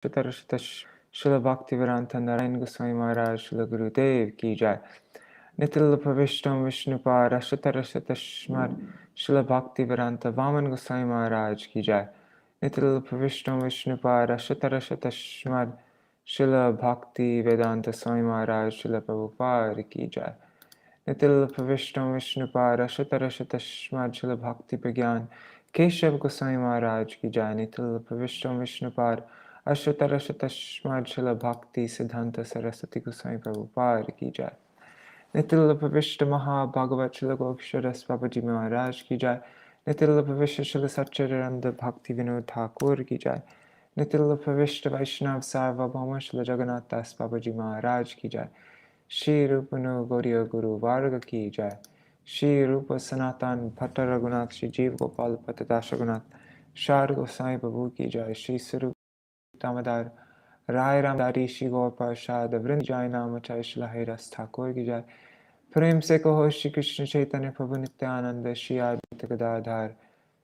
शतरशत शिल भक्तिवेदांत नारायण गोस्वामी महाराज शिल गुरुदेव की जय। नितिल प्रविष्टम विष्णुपाद शतरशत शिल भक्तिवेदांत वामन गोस्वामी महाराज की जय। नितिल प्रविष्टम विष्णुपाद शतरशत शिल भक्ति वेदांत स्वामी महाराज शिल प्रभुपाद की जय। नितिल प्रविष्टम विष्णुपाद शतरशत शिल भक्ति प्रज्ञान केशव गोस्वामी महाराज की जय। नितिल प्रविष्टम विष्णुपाद अष्टोत्तरशतश्मर्षल भक्ति सिद्धांत सरस्वती गोस्वामी प्रभुपाद की जय। नितिल प्रविष्ट महाभागवत शिल गोक्षरस बाबाजी महाराज की जय। नितिल प्रविष्ट शिल सच्चिदानंद भक्ति विनोद ठाकुर की जय। नितिल प्रविष्ट वैष्णव सार्वभौम शिल जगन्नाथ दास बाबाजी महाराज की जय। श्री रूप गौरी गुरु वर्ग की जय। श्री रूप सनातन भट्ट रघुनाथ श्री जीव गोपाल पतदास रघुनाथ शार गोसाई प्रभु की जय। श्री स्वरूप दामोदर राय रामदारी श्री गौर प्रसाद वृंद जय नाम चाय शिला रस ठाकुर की जय। प्रेम से कहो श्री कृष्ण चैतन्य प्रभु नित्यानंद श्री आदित्य गदाधर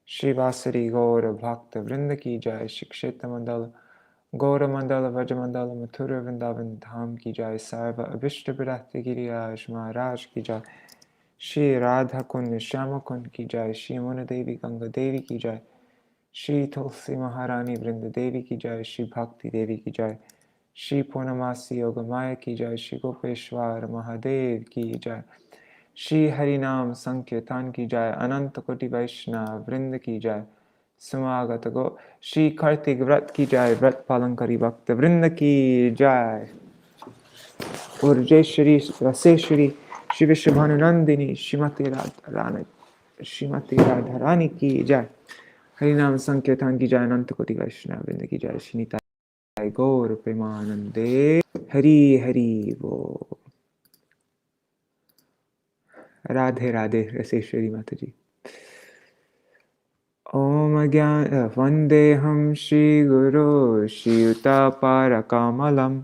श्री वासरी गौर भक्त वृंद की जय। श्री क्षेत्र मंडल गौर मंडल व्रज मंडल मथुरा वृंदावन धाम की जय। सर्व अभिष्ट विरक्त गिरिराज महाराज की जय। श्री राधा कुंड श्याम कुंड की जय। श्री मुन देवी गंगा देवी की जय। श्री तुलसी महारानी वृंद देवी की जय। श्री भक्ति देवी की जय। श्री पूर्णमासी योग माया की जय। श्री गोपेश्वर महादेव की जय। श्री हरिनाम संकीर्तन की जय। अनंत कोटि वैष्णव वृंद की जय। समागत गो श्री कार्तिक व्रत की जय। व्रत पालन करी भक्त वृंद की जय। और जय श्री रसेश्वरी श्री विश्वभानुनंदिनी श्रीमती राधा रानी की जय। हरिनाम संकीर्तन की जय। अनंत कोटि वैष्णव वृंद की जय। श्री निताय गौर प्रेमानंदे हरि हरि वो। राधे राधे रसेश्वरी माता जी। ओम ज्ञान वंदेहम श्री गुरु श्रीयुतापरकमलं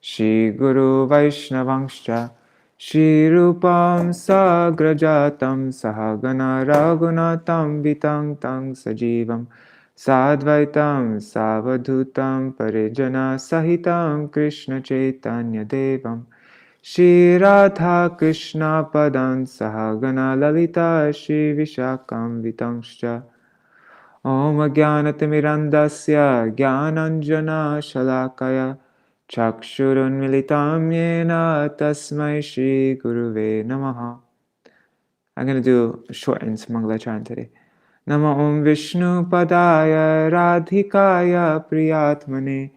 श्री गुरु वैष्णवंश्च श्रीरूपं साग्रजातं सहगना रघुनाथं वितं तं सजीवं साद्वैतं सावधूतं परिजनसहितं कृष्णचैतन्यदेवं श्रीराधा कृष्णपदं सहगना ललिता श्रीविशाखान्वितंश्च। ओम ज्ञानतिमिरन्धस्य ज्ञानाञ्जनशलाकया चक्षुरुन्मिलितं येन तस्मै श्रीगुरुवे नमः. I'm going to do short and Mangala chant today. Namo Om Vishnu Padaya Radhikaya Priyatmane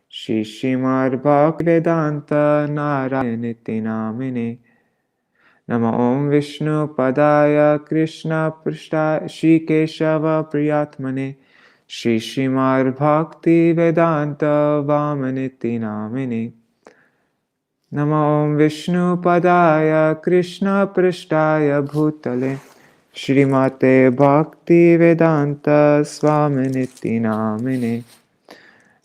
Shri Śrīmad-Bhāgavatam Nārayana Namine. Namo Om Vishnu Padaya Krishna Prishta Shri Keshava Priyatmane Shri Śrīmad-Bhakti Vedanta Vamaniti Namine. Namo Om Vishnu Padaya Krishna Prishtaya Bhutale Shrimate Bhakti Vedanta Swaminiti Namine.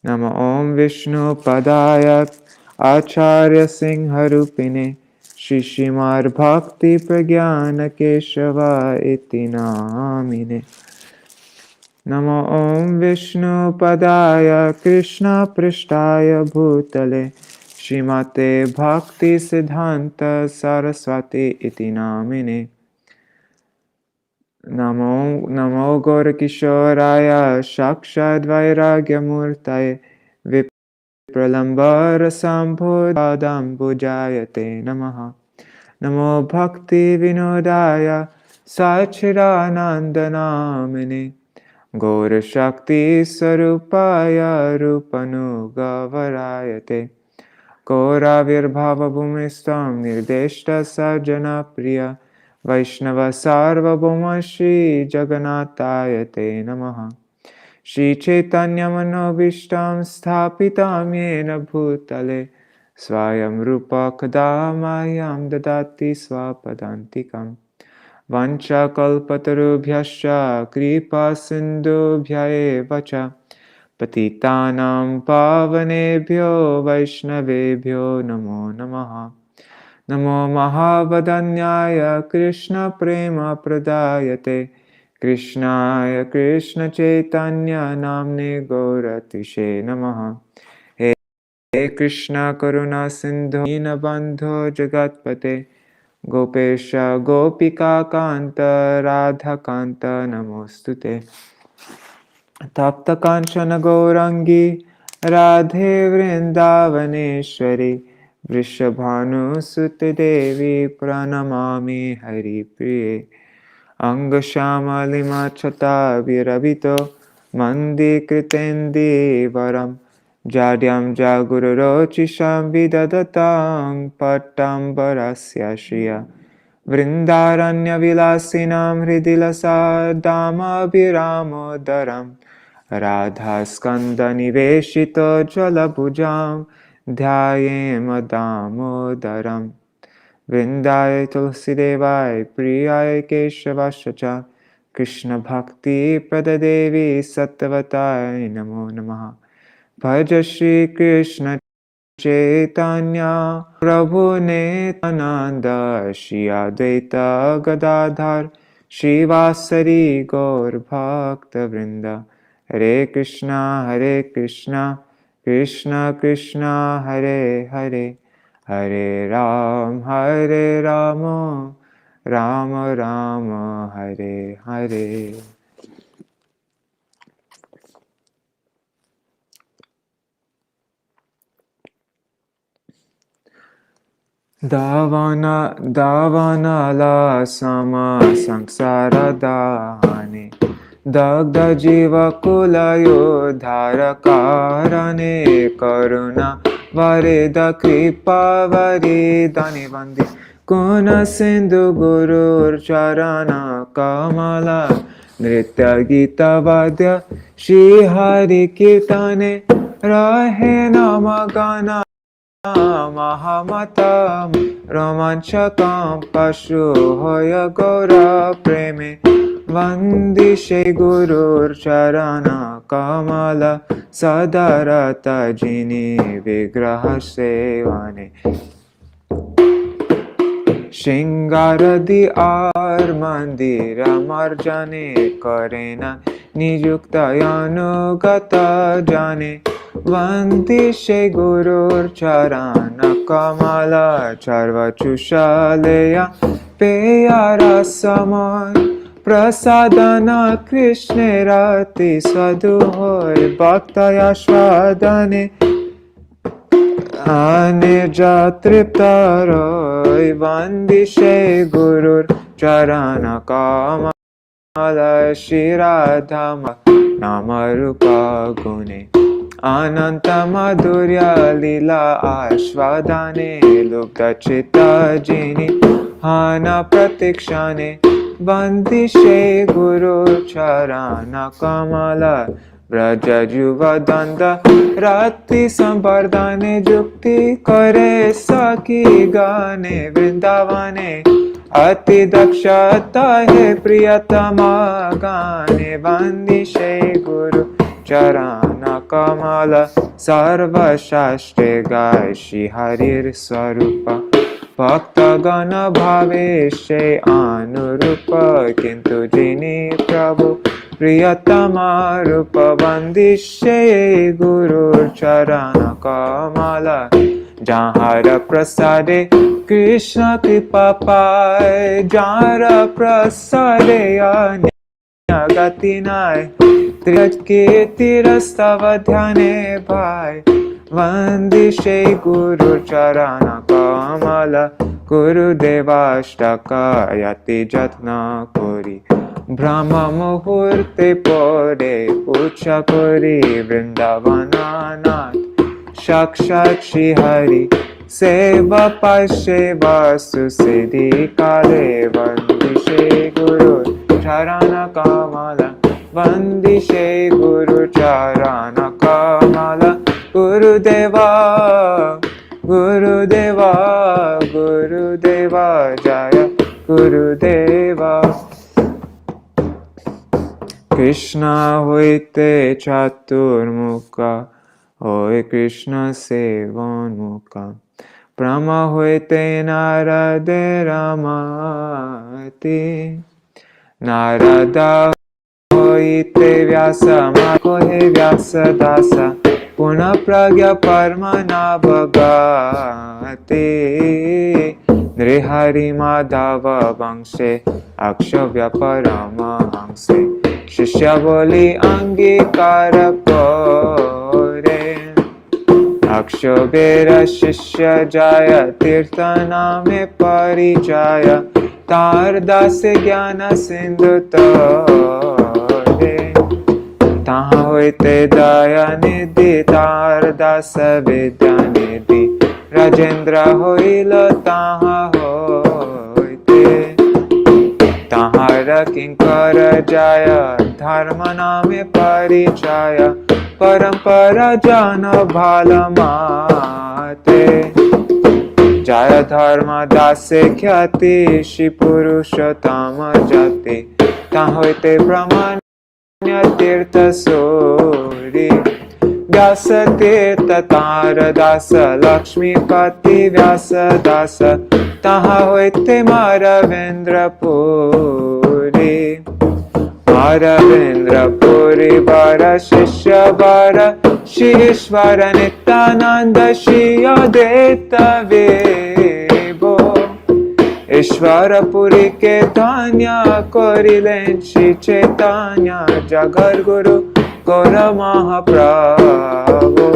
Namo Om Vishnu Padaya Acharya Singharupine Shri Śrīmad-Bhakti Pragyana Keshava Iti Namine. Namo Om Vishnu Padaya Krishna Prishtaya Bhutale Shrimate Bhakti Siddhanta Saraswati Iti Namine. Namo Gaura Kishoraya Shakshad Vairagya Murtaye Vipralambara Sambhodhadam Bhujayate Namaha. Namo Bhakti Vinodaya Sachidananda Namine Gaura Shakti Sarupaya Rupanugavarayate Gaura Virbhava Bhumistam Nirdeshta Sajana Priya Vaishnava Sarvabhauma Shri Jagannatayate Namaha. Shri Chaitanya Manobishtam Sthapitam Yena Bhutale Swayam Rupa Kadamayam Dadati Swapadantikam Vancha Kalpatarubhyascha Kripa Sindhubhya Vacha Patitanam Pavanebhyo Vaishnavebhyo Namo Namaha. Namo Mahavadanyaya Krishna Prema Pradayate Krishnaya Krishna Chaitanya Namne Gauratishe Namaha. He Krishna Karuna Sindhu Dīnabandho Jagatpate Gopesha Gopika Kanta Radha Kanta Namostute. Tapta Kanchana Gaurangi Radhe Vrindavaneshwari Vrishabhanu Sute Devi Pranamami Hari Priye. Angashyamalima Chata Virabhito Mandi Kritendi Varam Jadyam Jagururochisham Vidadatam Patambarasya Shriya Vrindaranya Vilasinam Hridilasa Dama Viramodaram Radha Skanda Niveshito Jalabhujam Dhyayema Damodaram Vrindaya Tulsidevai Priyaya Keshavascha Krishna Bhakti Pradadevi Sattvatai Namo Namaha. Bhaja Shri Krishna Chaitanya Prabhu Nityananda Shri Advaita Gadadhar Shivasari Gaur Bhakta Vrinda. Hare Krishna Krishna Krishna Hare Hare Hare Rama Rama Rama Hare Hare. Davana la sama samsara dahane Dagda jiva kulayo dharakarane Karuna vareda kripa varidani vandi Kuna sindhu gurur charana kamala Nritya gita vadya Shri Hari kirtane Rahe namagana Mahamatam Romanchakam Pashu Hoya Gaura Preme Vandishe Gurur Charana Kamala Sadarata Jini Vigraha Sevane Shingaradi Ar Mandira Marjane Karena Nijukta Gata Jane Vandishe Gurur Charana Kamala Charva Chushaleya Peyara Saman Prasadana Krishna Rati Sadhuhoy Bhakta Yashvadane Anirja Triptaroy Vandishe Gurur Charana Kamala Shiradhama Namarupa Gune Ananta Madhurya Lila Ashvadane Lubda Chitta Jini Hana Pratikshane Vandishe Guru Charana Kamala Braja Juvadanda Rati Sambardane Jukti Kare Saki Gane Vrindavane Ati Dakshata He Priyatama Gane Vandishe Guru Charana Kamala Sarva Shastre Gai Shri Harir Swarupa Bhakta Gana Bhaveshe Anurupa Kintu Jini Prabhu Priyatama Rupa Vandishe Guru Charana Kamala Jahara Prasade Krishna Kripa Pai Jahara Prasade Gati Nai Triyat Kirtirastav Dhyane Bhai Vandishe Guru Charana Kamala Guru Devashtaka Yati Jatna Kori Brahma Muhurte Pore Pucha Kori Vrindavana Nath Shakshat Shri Hari Seva Pashe Vasu Siddhi Kale Vandishe Guru Charana Kamala Vandishe Guru Charana Kamala Guru Deva Jaya Guru Deva Krishna hoite chaturmukha Hoy Krishna sevonmukha Brahma hoite Narada Ramati Nārada হইতে ব্যাস কহে ব্যাস দাস পুনঃ প্রজ্ঞা পরমানবগাতে নৃহরি মাধব বংশে অক্ষব্য পরমহংসে শিষ্য বলি অঙ্গীকার করে অক্ষবের শিষ্য যায় তীর্থ নামে পরিচয় তার দাস জ্ঞান সিন্ধু তরে তাহা হইতে দয়া নিধি তার দাস বিদ্যা নিধি রাজেন্দ্র হইল তাহা হইতে তাহার কিঙ্কর যায় ধর্ম নামে পরিচয় परंपरा जान भाल माते जय धर्म दासे ख्याति श्री पुरुषोत्तम जाति ताहोते ब्रह्मण्य तीर्थ सूरी व्यास तीर्थ तार दास लक्ष्मीपति व्यास दास ताहा होते मारवेंद्र पुरी अरविंद्र पुरी वर शिष्य वर शीश्वर नित्यानंद श्री अद्वैत विभो ईश्वर पुरी के धन्य करिलेन श्री चैतन्य जगत गुरु गौर महाप्रभु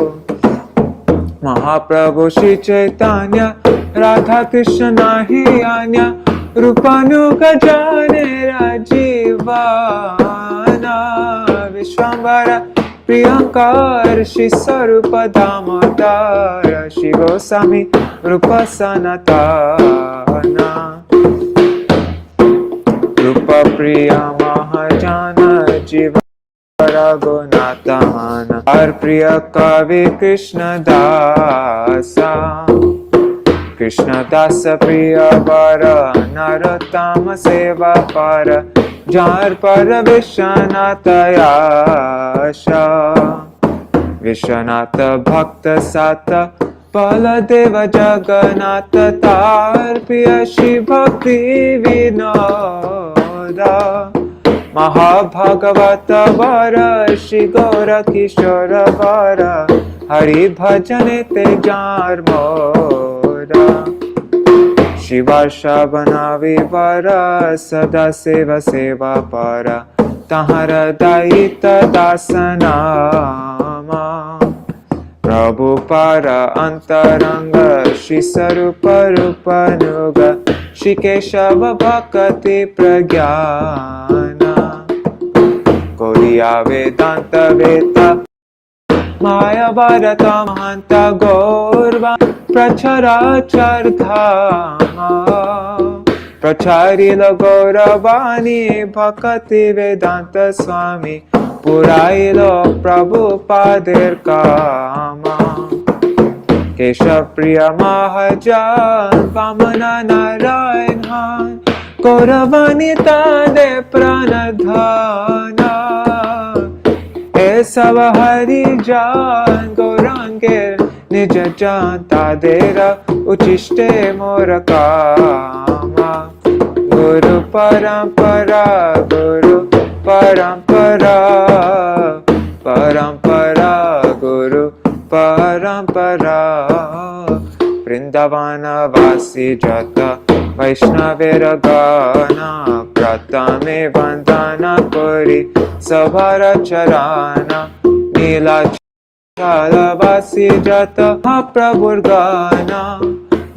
महाप्रभु श्री चैतन्य राधा कृष्ण ही अन्य रूपानुग जाने राजीवाना विश्वंभर प्रियंकर श्री स्वरूप दामोदर श्री गोस्वामी रूप सनातना रूप प्रिय महाजन जीव रघुनाथन और प्रिय कवि कृष्ण दासा कृष्णदास प्रिय वर नरोत्तम सेवा पर जार पर विश्वनाथ आशा विश्वनाथ भक्त सात बलदेव जगन्नाथ तार प्रिय श्री भक्ति विनोदा महाभागवत वर श्री गौर किशोर वर हरि भजन ते जार मोरा शिवाशा बनावी वर सदा सेवा सेवा पर तहर दायित दासनामा प्रभु पर अंतरंग श्री स्वरूप रूपनुग श्री केशव भक्ति प्रज्ञान कोरिया वेदांत वेता माया भारत महंत गौरवा प्रचराचर धामा प्रचारिल गौरवाणी भक्ति वेदांत स्वामी पुराइल प्रभु पादेर कामा केशव प्रिय महाजन वामन नारायण गौरवाणी तादे प्रणधाना सब हरि जान गौरांगेर निज जान तादेर उचिष्टे मोर कामा गुरु परंपरा गुरु परंपरा परंपरा गुरु परंपरा वृंदावन वासी जत वैष्णवेर गाना प्रथमे वंदना करी सभार चराना नीलाचलवासी जत महाप्रभुर गाना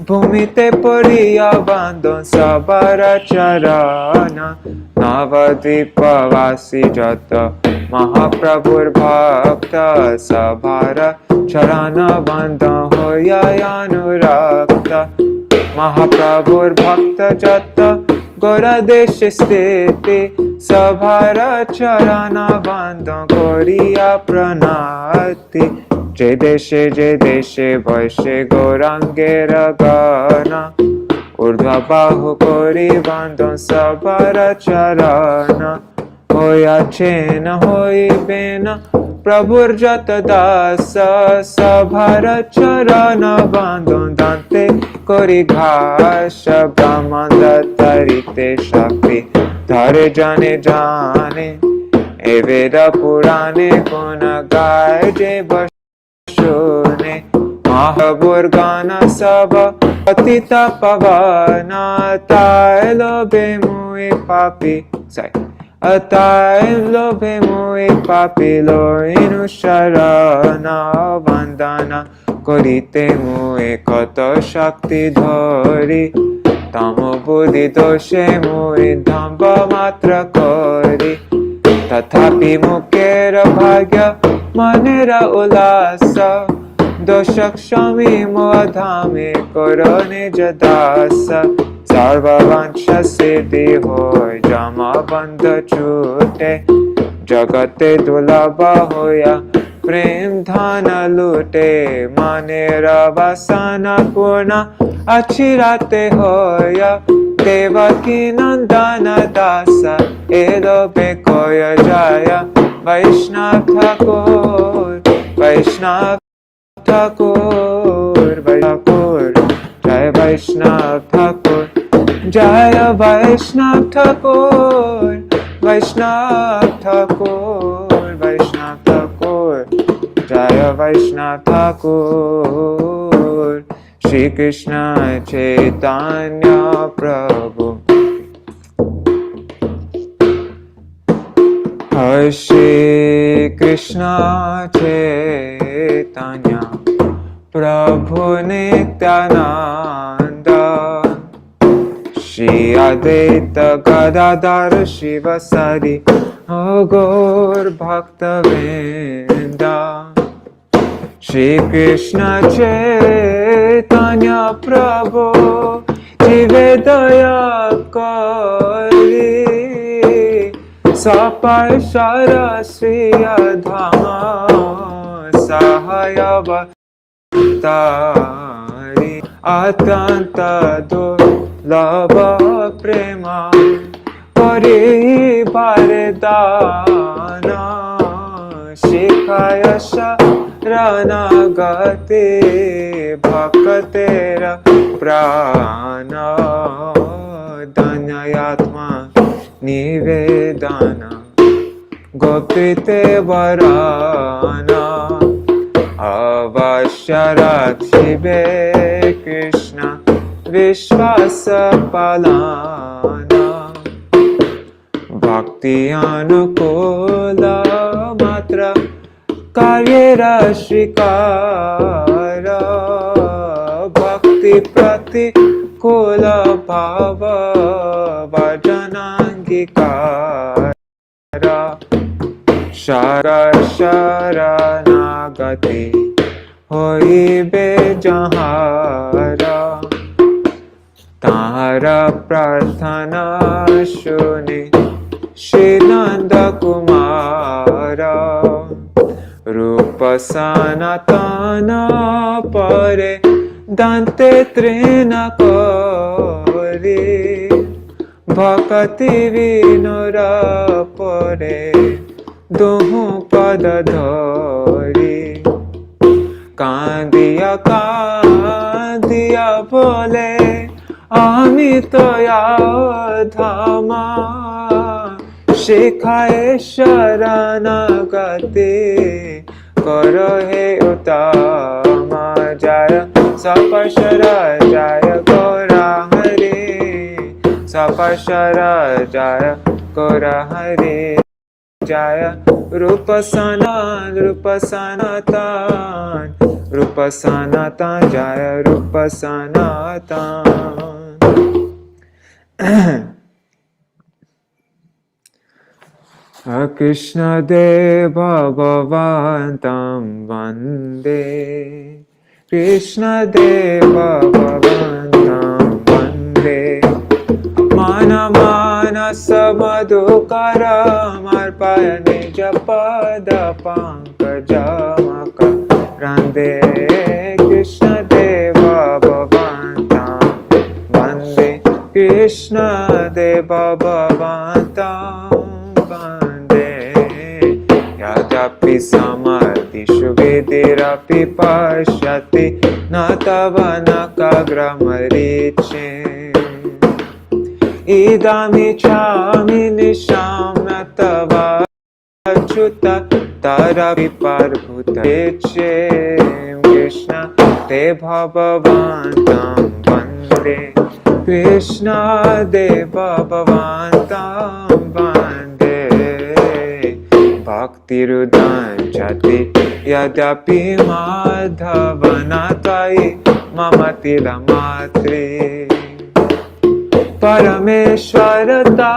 भूमिते पड़िया बांधो सभार चराना नवद्वीपवासी जत महाप्रभुर भक्त सभार चरण बांधो होया अनुरक्त महाप्रभुर भक्त जत गौर देश स्थिति सभार चरण बंद करिया प्रणाति जे देशे वैश्य गौरांगेर गाना ऊर्ध्व बाहु करि बंद सभार चरण होया चेन होइबेन प्रभुर जत दास सभार चरण बांधन दान्ते करि घास ब्रह्मांड तरिते शक्ति धरे जाने जाने এ বেদ পুরাণে কোন গায় যে বসনে মহাবুর গান সব পতিত পাবন তাই লোভে মুই পাপি তাই লোভে মুই পাপি লইনু শরণ বন্দনা করিতে মুই কত শক্তি ধরি তম বুদ্ধি দোষে মুই ধম্ব মাত্র করি তথাপি মুখের ভাগ্য মনের উল্লাস দোষ ক্ষমি মোধামে করো নিজ দাস সর্ববংশ সিদ্ধি হয় জমা বন্ধ ছুটে জগতে দুর্লভ হইয়া প্রেম ধন লুটে মনের বাসনা পূর্ণ আছিরাতে হইয়া দেবকী নন্দন দাস এলো বেকয় জয় বৈষ্ণব ঠাকুর বৈষ্ণব ঠাকুর ঠাকুর জয় বৈষ্ণব ঠাকুর জয় বৈষ্ণব ঠাকুর বৈষ্ণব ঠাকুর বৈষ্ণব ঠাকুর জয় বৈষ্ণব ঠাকুর শ্রী কৃষ্ণ চৈতন্য প্রভু শ্রী কৃষ্ণ চৈতন্য প্রভু নিত্যানন্দ শ্রী অদ্বৈত গদাধর শিবসারি গৌর ভক্তবৃন্দ শ্রী কৃষ্ণ চৈতন্য প্রভু জীবে দয়া করি সপর্ষর শ্রিয় ধাম সহায়বতারি অত্যন্ত দুর্লভ প্রেম করিবার দান শিখায় শরণাগতি ভক্তের প্রাণ ধন্যাত্মা নিবেদন গোপিতে বরান অবশ্য রাখিবে কৃষ্ণ বিশ্বাস পালন ভক্তি অনুকূল মাত্র কার্যের স্বীকার ভক্তি প্রতিকূল ভাব ভজনাঙ্গীকার শরণাগতি হইবে যাহার তাহার প্রার্থনা শুনি শ্রী নন্দ কুমার রূপ সনাতন পরে দান্তে তৃণ করি ভক্তি বিনোর পরে দুহু পদ ধরি কাঁদিয়া কাঁদিয়া বলে আমি তোয়া ধামা শিখায় শরণাগতি কর হে উত্তম জয় সপর্ষর জয় গৌরা হরে সপর্ষর জয় গৌরা হরে জয় রূপ সনাতন জয় রূপ সনাতন কৃষ্ণ দেব ভগবন্तं বন্দে কৃষ্ণ দেব ভগবন্तं বন্দে মানস মধুকরমর্পয় নিজ পদ পঙ্কজমকরন্দে কৃষ্ণ দেব ভগবন্तं বন্দে কৃষ্ণ দেব ভগবন্तं यद्यपि समर्थिषु वेदैरपि पश्यति न तव न खग्रमरीचिम् इदमिच्छामि निशाम्य तव Achyuta Tarapi Parabhuta Krishna Te Bhagavantam Vande Krishna De Bhagavantam Vande Bhakti Rudanchati Yadapi Madhavanatai Mamatila Matri Parameshwarata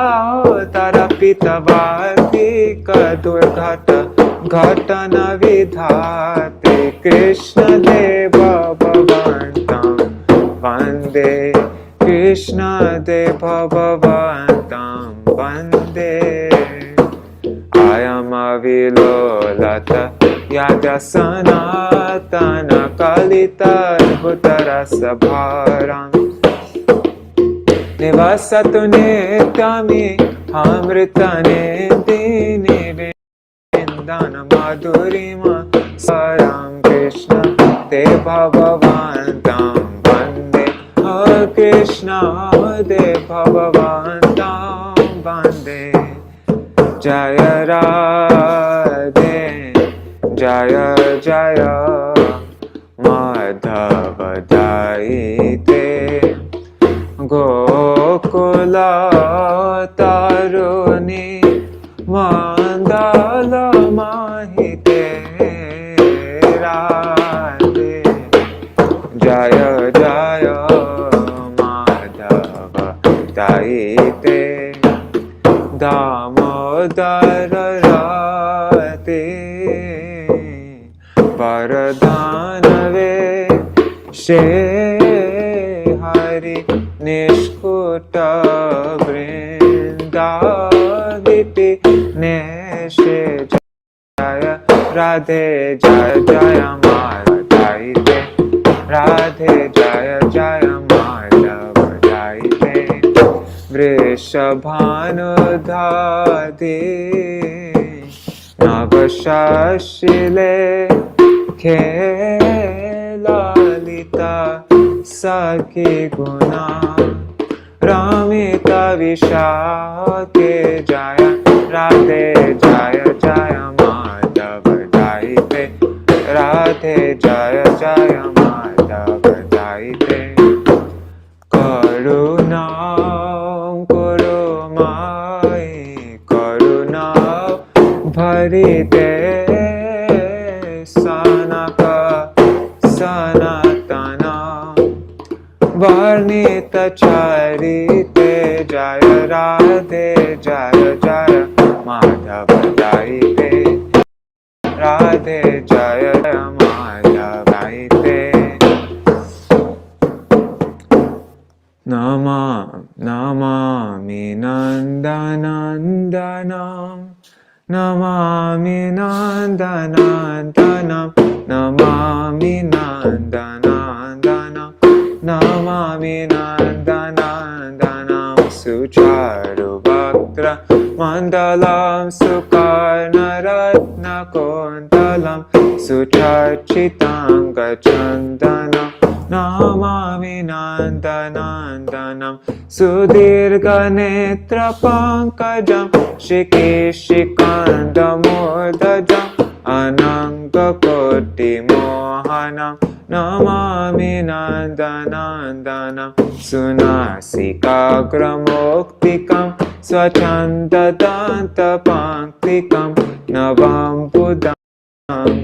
Tarapitavati Kadurghata Ghatana Vidhate Krishna Deva Bhagavantam Vande Krishna Deva Bhagavantam Vande Ayamavilolata Yada Sanatana Kalita Bhutarasa Bharam Nivasatu Nityami Amritane Dini Vindana Madhurima Saram Krishna Te Bhagavantam Vande Krishna Te Bhagavantam Vande Jaya Radhe Jaya Jaya Madhava Daite Gokula Taruni Mandala Mahite Radhe Jaya Jaya Madhava Daite Damodara Radhe Varadanave Hari Nishkuta Vrindaviti Neshe Jaya Radhe Jaya Jaya Madhaite Radhe Jaya Jaya Madhaite Vrishabhanudhati Navashashile Khelalita Sakhi Guna Ramita Vishake Jaya Radhe Jaya Jaya Madhava Daite Radhe Jaya Jaya Madhava Daite Karuna Kurumai Karuna Bharite Sanaka Sanatana Varnita Charite Jaya Radhe Jaya Jaya Madhava Daite Radhe Jaya Jaya Madhava Daite Namami Nandanandanam Namami Nandanandanam Namami Nandanandanam Namami Nandanandanam Sucharu Bhaktra Mandalam Sukarna Ratna Kondalam Suchachitanga Chandanam Namami Nandanandanam Sudirga Netra Pankajam Shikishikandamodajam Ananga Koti Mohanam Namami Nandanandanam Sunasikagramoktikam Swachandadanta Panktikam Navam Buddham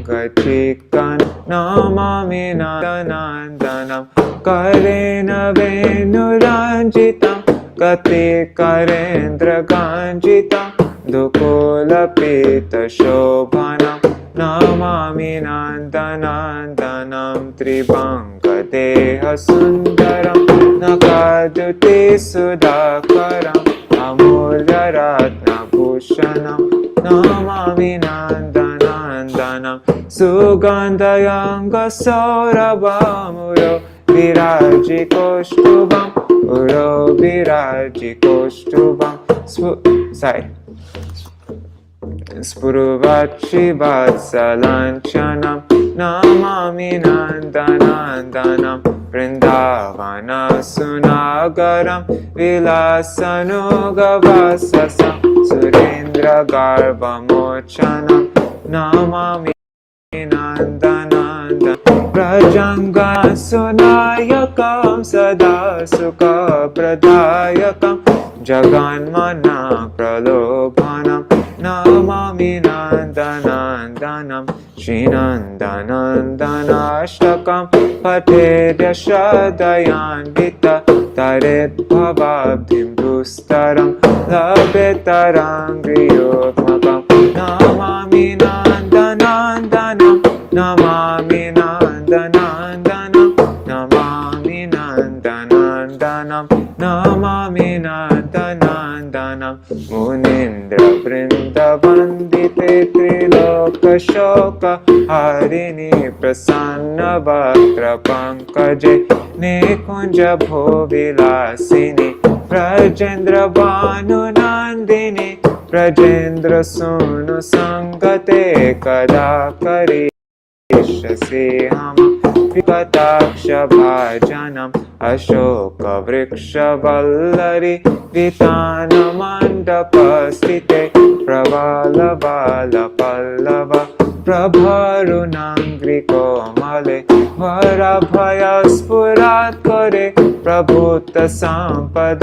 Kachikan Namami Nandanandanam Karena Venuranjitam Kati Karendra Ganjitam Dukulapita Shobhanam Namami Nandanandanam Tribanga Deha Sundaram Nakaduti Sudakaram Amulya Ratna Bhushanam Namami Nandanandanam Sugandhayanga Saurabhamuro Viraji Koshtubam Uro Viraji Koshtubam Spurvachi Vatsalanchanam Namami Nandanandanam Vrindavana-sunagaram Vilasanugavasasam Surendra Garbhamochanam Namami Nandanandanam Prajanga-sunayakam Sada Sukha Pradayakam Jaganmana Pralobhanam Namami Nandanandanam Śrīnandanandanashtakam Patedya Shadayanvita Taret Bhavabdhim Dustaram Labetaram Griyotmakam Namami Nandanandanam Namami Nandanandanam Namami Nandanandanam Namami Nandanandanam Munindra Vrinda Vandite Triloka Shoka Harini Prasanna Vakra Pankaje Nekunja Bhovilasini Prajendra Bhanu Nandini Prajendra Sunu Sangate Kadakari Shasihama Vikataksha Bhajanam Ashoka Vriksha Vallari Vitana Mandapasthite Pravala Vala Pallava Prabharunangriko Male Varabhaya Spurat Kare Prabhuta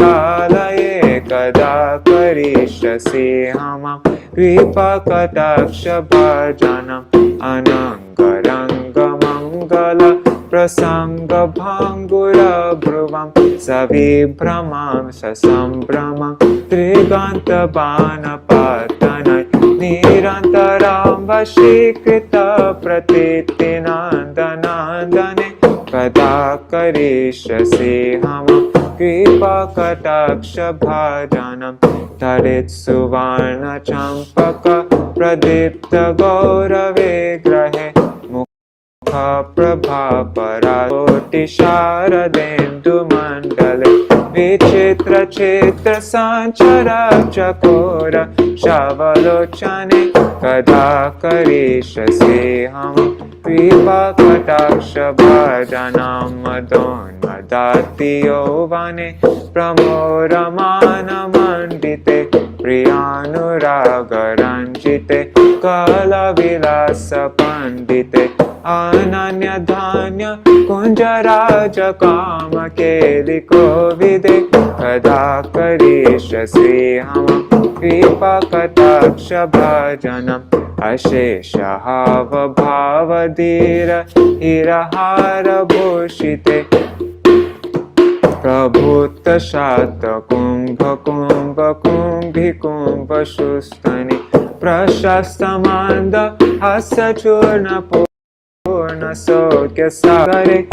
Sampadalaye Kadakari Shasihama Kripa Kataksha Bhajanam Anangaranga Mangala Prasanga Bhangura Bhruvam Savibhramam Sasambramam Triganta Bana Patanai Nirantaram Vashikrita Pratiti Nandanandane Kadakari Shasihama Kripa Kataksha Bhajanam Tarit Suvarna Champaka Pradipta Gaura Vigrahe Mukha Prabha Parakoti Sharadendu Mandale Vichitra Chitra Sanchara Chakora Shavalochane Kadakari Shasiham Kripa Kataksha Bhajanam Madon Madati Yovane Pramoramana Mandite Priyanuraga Ranjite Kala Vilasa Pandite Ananya Dhanya Kunjaraja Kama Keli Kovide Kadakari Shasihama Kripa Kataksha Bhajanam Ashesha Hava Bhavadira Hirahara Bhushite Prabhuta Shata Kumbha Kumbha Kumbhi Kumbha Shustani Prashastamanda Hasa Churna Purna Sokya Sagare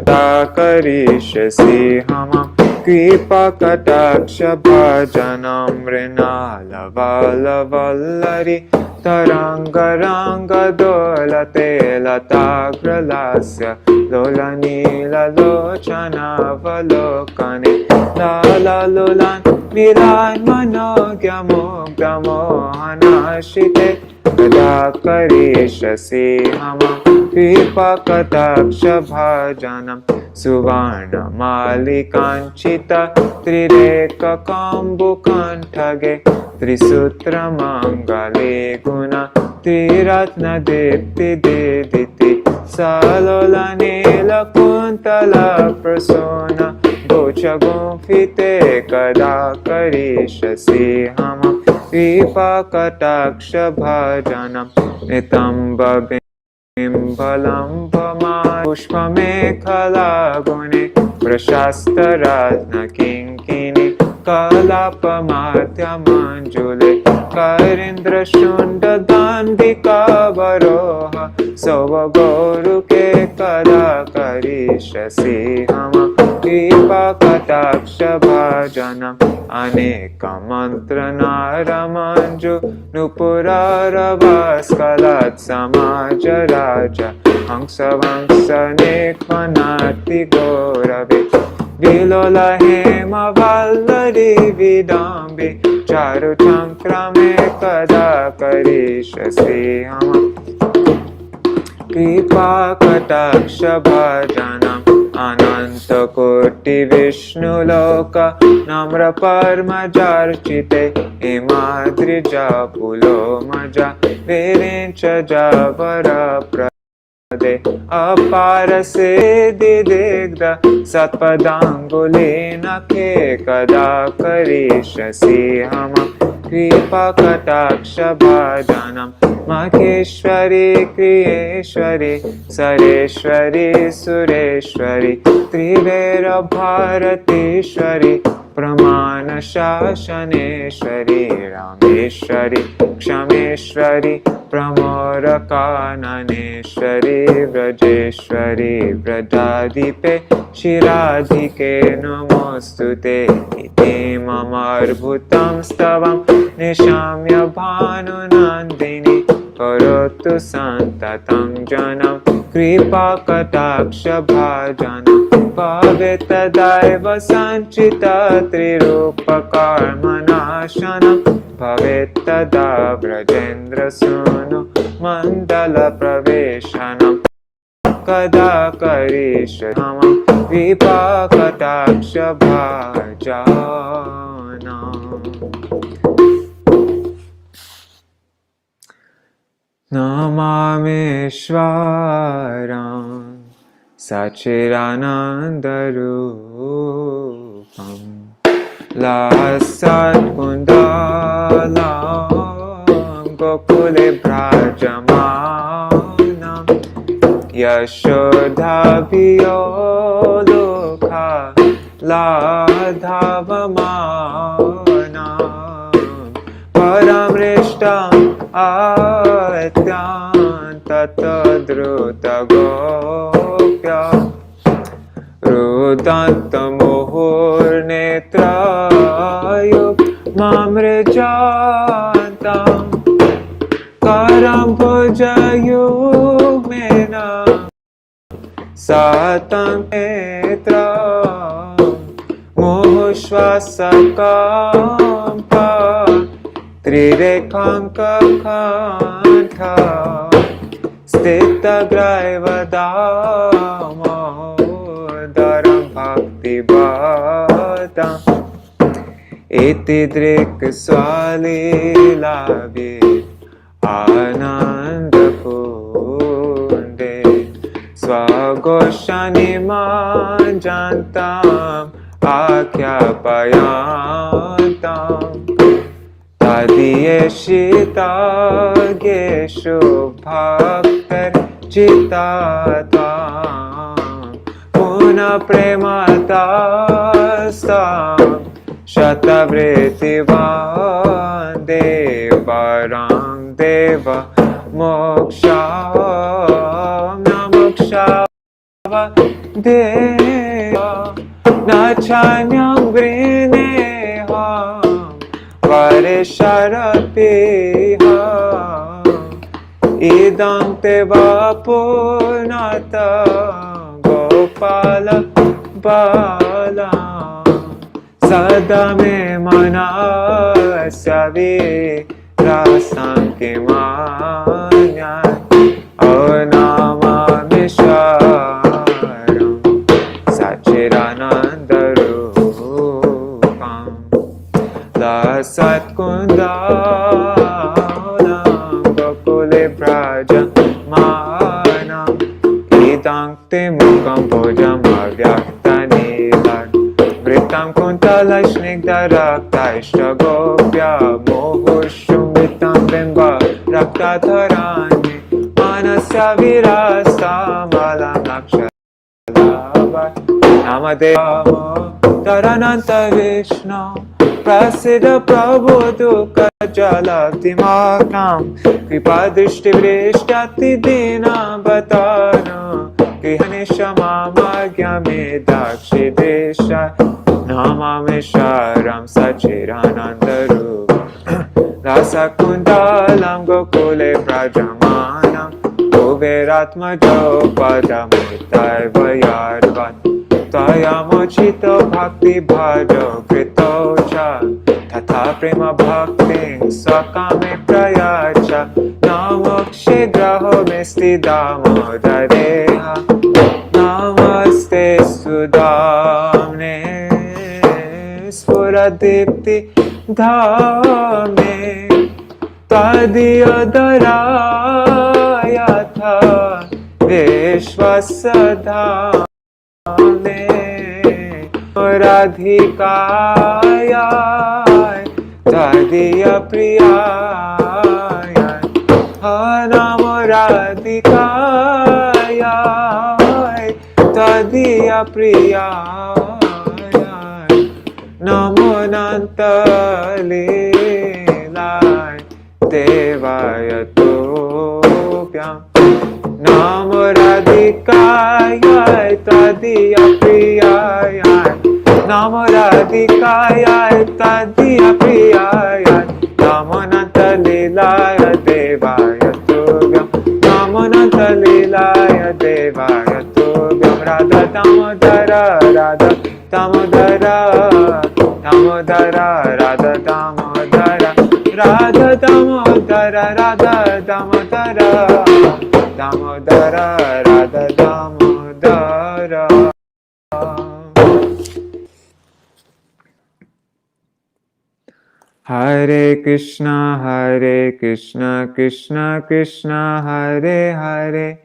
Kadakari Shasihama Kripa Kataksha Bhajanam Rinala Vala Vallari Taranga Ranga Dolate Latagra Lasya Lola Nila Lochana Valokane Lala Lolan Milan Manogya Mugdha Mohanashite Kadakari Shasihama Kripa Kataksha Bhajanam Suvarna Malikanchita Trireka Kambu Kanthage Trisutra Mangale Guna Triratna Dipti Dediti Salola Nila Kuntala Prasona Bocha Gumfite Kadakari Shasihama Kripa Kataksha Bhajanam Nitamba Bimbalambama Pushpamekhala Gune Prashastharatna Kinkini Kalapamatya Manjule Karindra Shunda Dandika Varoha Savagoruke Kadakari Shasihama Kripa Kataksha Bhajanam Aneka Mantra Naramanju Nupurara Vaskalat Samaja Raja Hangsa Vangsa Nekvanati Gaurave Vilola Hema Vallari Vidambi Charu Chankrame Kadakari Shasihama कृपाकटाक्षभाजनम् अनन्तकोटिविष्णुलोक नम्रपर्मजार्चिते हेमाद्रिजा Pulomaja वीरेञ्च जावरप्रदे अपारसिद्धिदिग्ध सत्पदाङ्गुलेन खे कदा करिष्यसि हम कृपाकटाक्षभाजनम् महेश्वरी क्रियेश्वरी सरेश्वरी सुरेश्वरी त्रिवेरभारतीश्वरी प्रमाणशासनेश्वरी रामेश्वरी क्षमेश्वरी प्रमोरकाननेश्वरी व्रजेश्वरी व्रजाधिपे शिराधिके नमोस्तुते इति ममार्भुतं स्तवं निशाम्य भानुनन्दिनी करोतु सन्ततं जनं कृपाकटाक्षभाजनं भवेत् तदैव सञ्चिता त्रिरूपकर्मनाशनं भवेत् तदा व्रजेन्द्रसूनु मण्डलप्रवेशनं कदा करिष्यामि कृपाकटाक्षभाजनम् नमामीश्वरं सच्चिदानन्दरूपं लासत्कुण्डलं गोकुले भ्राजमानं यशोधाभियो लोका लाधावमानं परमृष्टम् अत्यन्ततद्रुतगोप्य रुदन्तमुहुर्नेत्रायुग्ममृजान्तं करं भुजयुग्मेन सातं नेत्रं मुहुश्वासकम्पा त्रिरेखाङ्ककण्ठ स्थितग्रैवदामोदरं भक्तिभातं इति दृक्स्वालीलाभे आनन्दकुण्डे स्वघोषनिमज्जन्तम् आख्यापयन्तम् तदीयेषितागेषु भक्तर्चित्ता त्वां पुनः प्रेमतास्तां शतवृत्तिवान् देवरां देव मोक्षाव देव न चान्यं वृणेहम् वरेशरपेह इदं ते वापुनत गोपाल बाला सदा मे मनस्य वीरासङ्किमान्या नमामीश्वरं सच्चिदानन्दरूपं सत्कुण्डालं गोकुले भ्राजमानं इदं ते मुखं भोजमव्यक्तनीलं वृत्तं कुन्तलस्निग्धरक्तैष्टगोप्या मुहुर्शुम्भितं बिम्ब रक्तधराणि मानस्य विरसमलं नक्षलाभ नामदेव तदनन्तविष्णु प्रसिद्ध प्रभु दुःख जलधिमग्नं कृपादृष्टिवृष्टतिदीनावतार गृहनिशमामज्ञमे दक्षिदेश नमामीश्वरं सच्चिदानन्दरूपं रसकुण्डलं गोकुले व्रजमानं कुबेरात्मजो पदमितैव यार्वन् त्वया मोचितो भक्तिभाजो कृतो च तथा प्रेम भक्तिं स्वकामे प्रयाच न मोक्षे ग्रहो मे Namaste Damodareha Namaste Sudamne Spuradipti Dhame Tadyadarayatha Vishwasadhame Radhikaya Tadiya Priyaya Namo Radhikaya Tadiya Priyaya Namo Nanta Leelai Devaya Tobhyam Namo Radhikaya Tadiya Priyaya Namo Radhikaya Tadiya Priyaya Namo Nanta Leelaya Devaya Tobhyam Namo Nanta Leelaya Devaya Tobhyam Radha Damodara Radha Damodara Damodara Radha Damodara Radha Damodara Radha Damodara Damodara Radha Damodara. Hare Krishna Krishna Krishna Hare Hare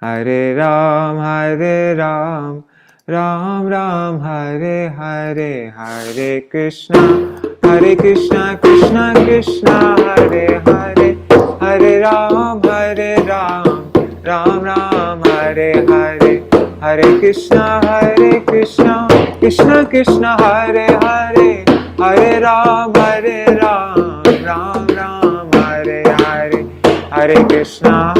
Hare Ram Ram Ram Hare Hare Hare Krishna Krishna Krishna Hare Hare Hare Ram Ram Ram Hare Hare Hare Krishna Krishna Krishna Hare Hare Hare Ram Ram Ram Hare Hare Hare Krishna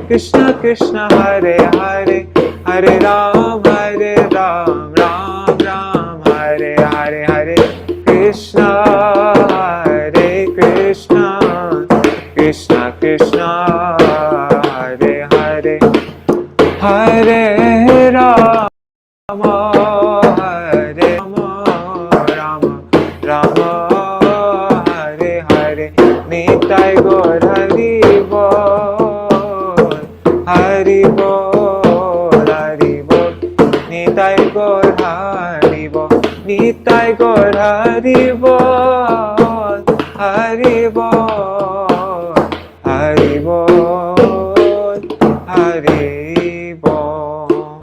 Krishna Krishna Hare Hare Hare Ram Ram Ram Hare Hare Hare Krishna Krishna Krishna Hare Hare Hare Ram Nitai Gaur Hari Bol Hari Bol Hari Bol Nitai Gaur Hari Bol Nitai Gaur Hari Bol Hari Bol Hari Bol Hari Bol.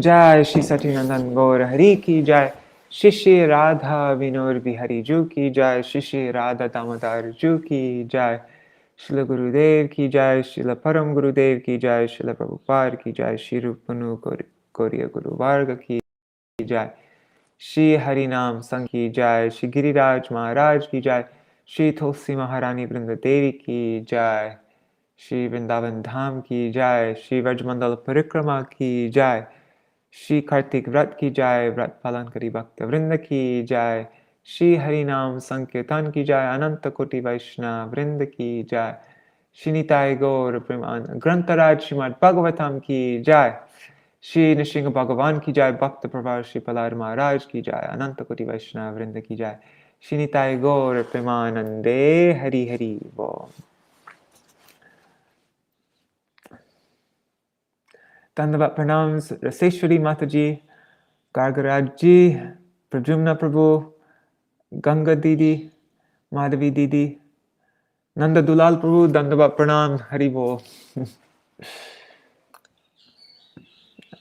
Jai Shri Satinandan Gaur Hari Ki Jai Shishi Radha Vinod Bihari Ju Ki Jai Shishi Radha Damodar Ju Ki Jai Srila Gurudev Ki Jai Srila Param Gurudev Ki Jai Srila Prabhupada Ki Jai Shri Rupanu Gauriya Guru Varga Ki Jai Shri Harinam Sangh Ki Jai Shri Giriraj Maharaj Ki Jai Shri Tulsi Maharani Vrinda Devi Ki Jai Shri Vrindavan Dham Ki Jai Shri Vrajmandala Parikrama Ki Jai Shri Kartik Vrat Ki Jai Vrat Palan Kari Bhakta Vrinda Ki Jai Shri Harinam Sankirtan Ki Jai Ananta Koti Vaishnav Vrinda Ki Jai Shri Nitai Gaur Preman Grantaraj Śrīmad-Bhāgavatam Ki Jai Shri Nishinga Bhagavan Ki Jai Bhakta Pravar Shri Prahlāda Maharaj Ki Jai Ananta Koti Vaishnav Vrinda Ki Jai Shri Nitai Gaur Premanande Hari Hari Bol. Dandavat pranams Raseshwari Mataji, Gargaraj Ji, Pradyumna Prabhu, Ganga Didi, Madhavi Didi, Nanda Dulal Prabhu, Dandavat pranam, Hari Bol.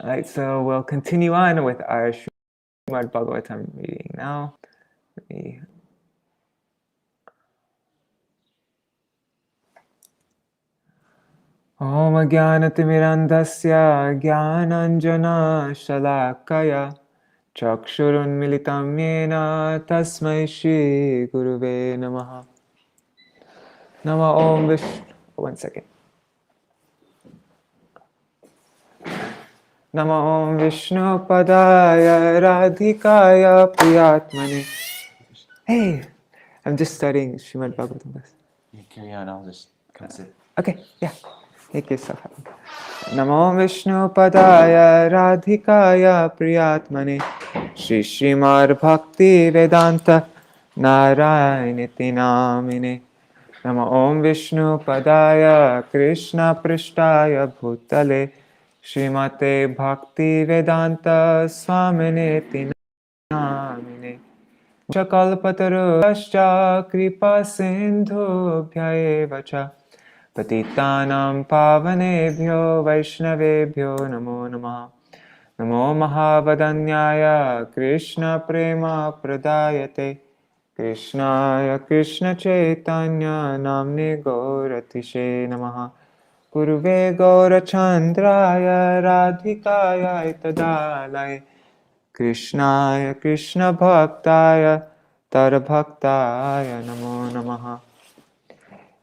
Alright, so we'll continue on with our Śrīmad-Bhāgavatam reading now. Om Jnanatimirandasya Jnananjana Shalakaya Chakshurun Militam Yena Tasmai Shri Guruve Namaha. Nama Om Vishnu. One second. Nama Om Vishnu Padaya Radhikaya Priyatmane. Hey, I'm just studying Śrīmad-Bhāgavatam. You carry on, I'll just come sit. Okay, yeah. Make yourself happy. Namo Vishnu Padaya Radhikaya Priyatmane Shri Śrīmad Bhakti Vedanta Narayaniti Namine. Nama Om Vishnu Padaya Krishna Prishtaya Bhutale Śrīmate Bhakti Vedanta Swaminiti Namine. Kalpataruscha Kripa Sindhu Bhyaeva Cha Patitanam Pavanebhyo Vaishnavebhyo Namo Namaha. Namo Mahavadanyaya Krishna Prema Pradayate Krishnaya Krishna Chaitanya Namne Gauratishe Namaha. Guruve Gaurachandraya Radhikaya Tadalaya Krishnaya Krishna Bhaktaya Tarabhaktaya Namo Namaha.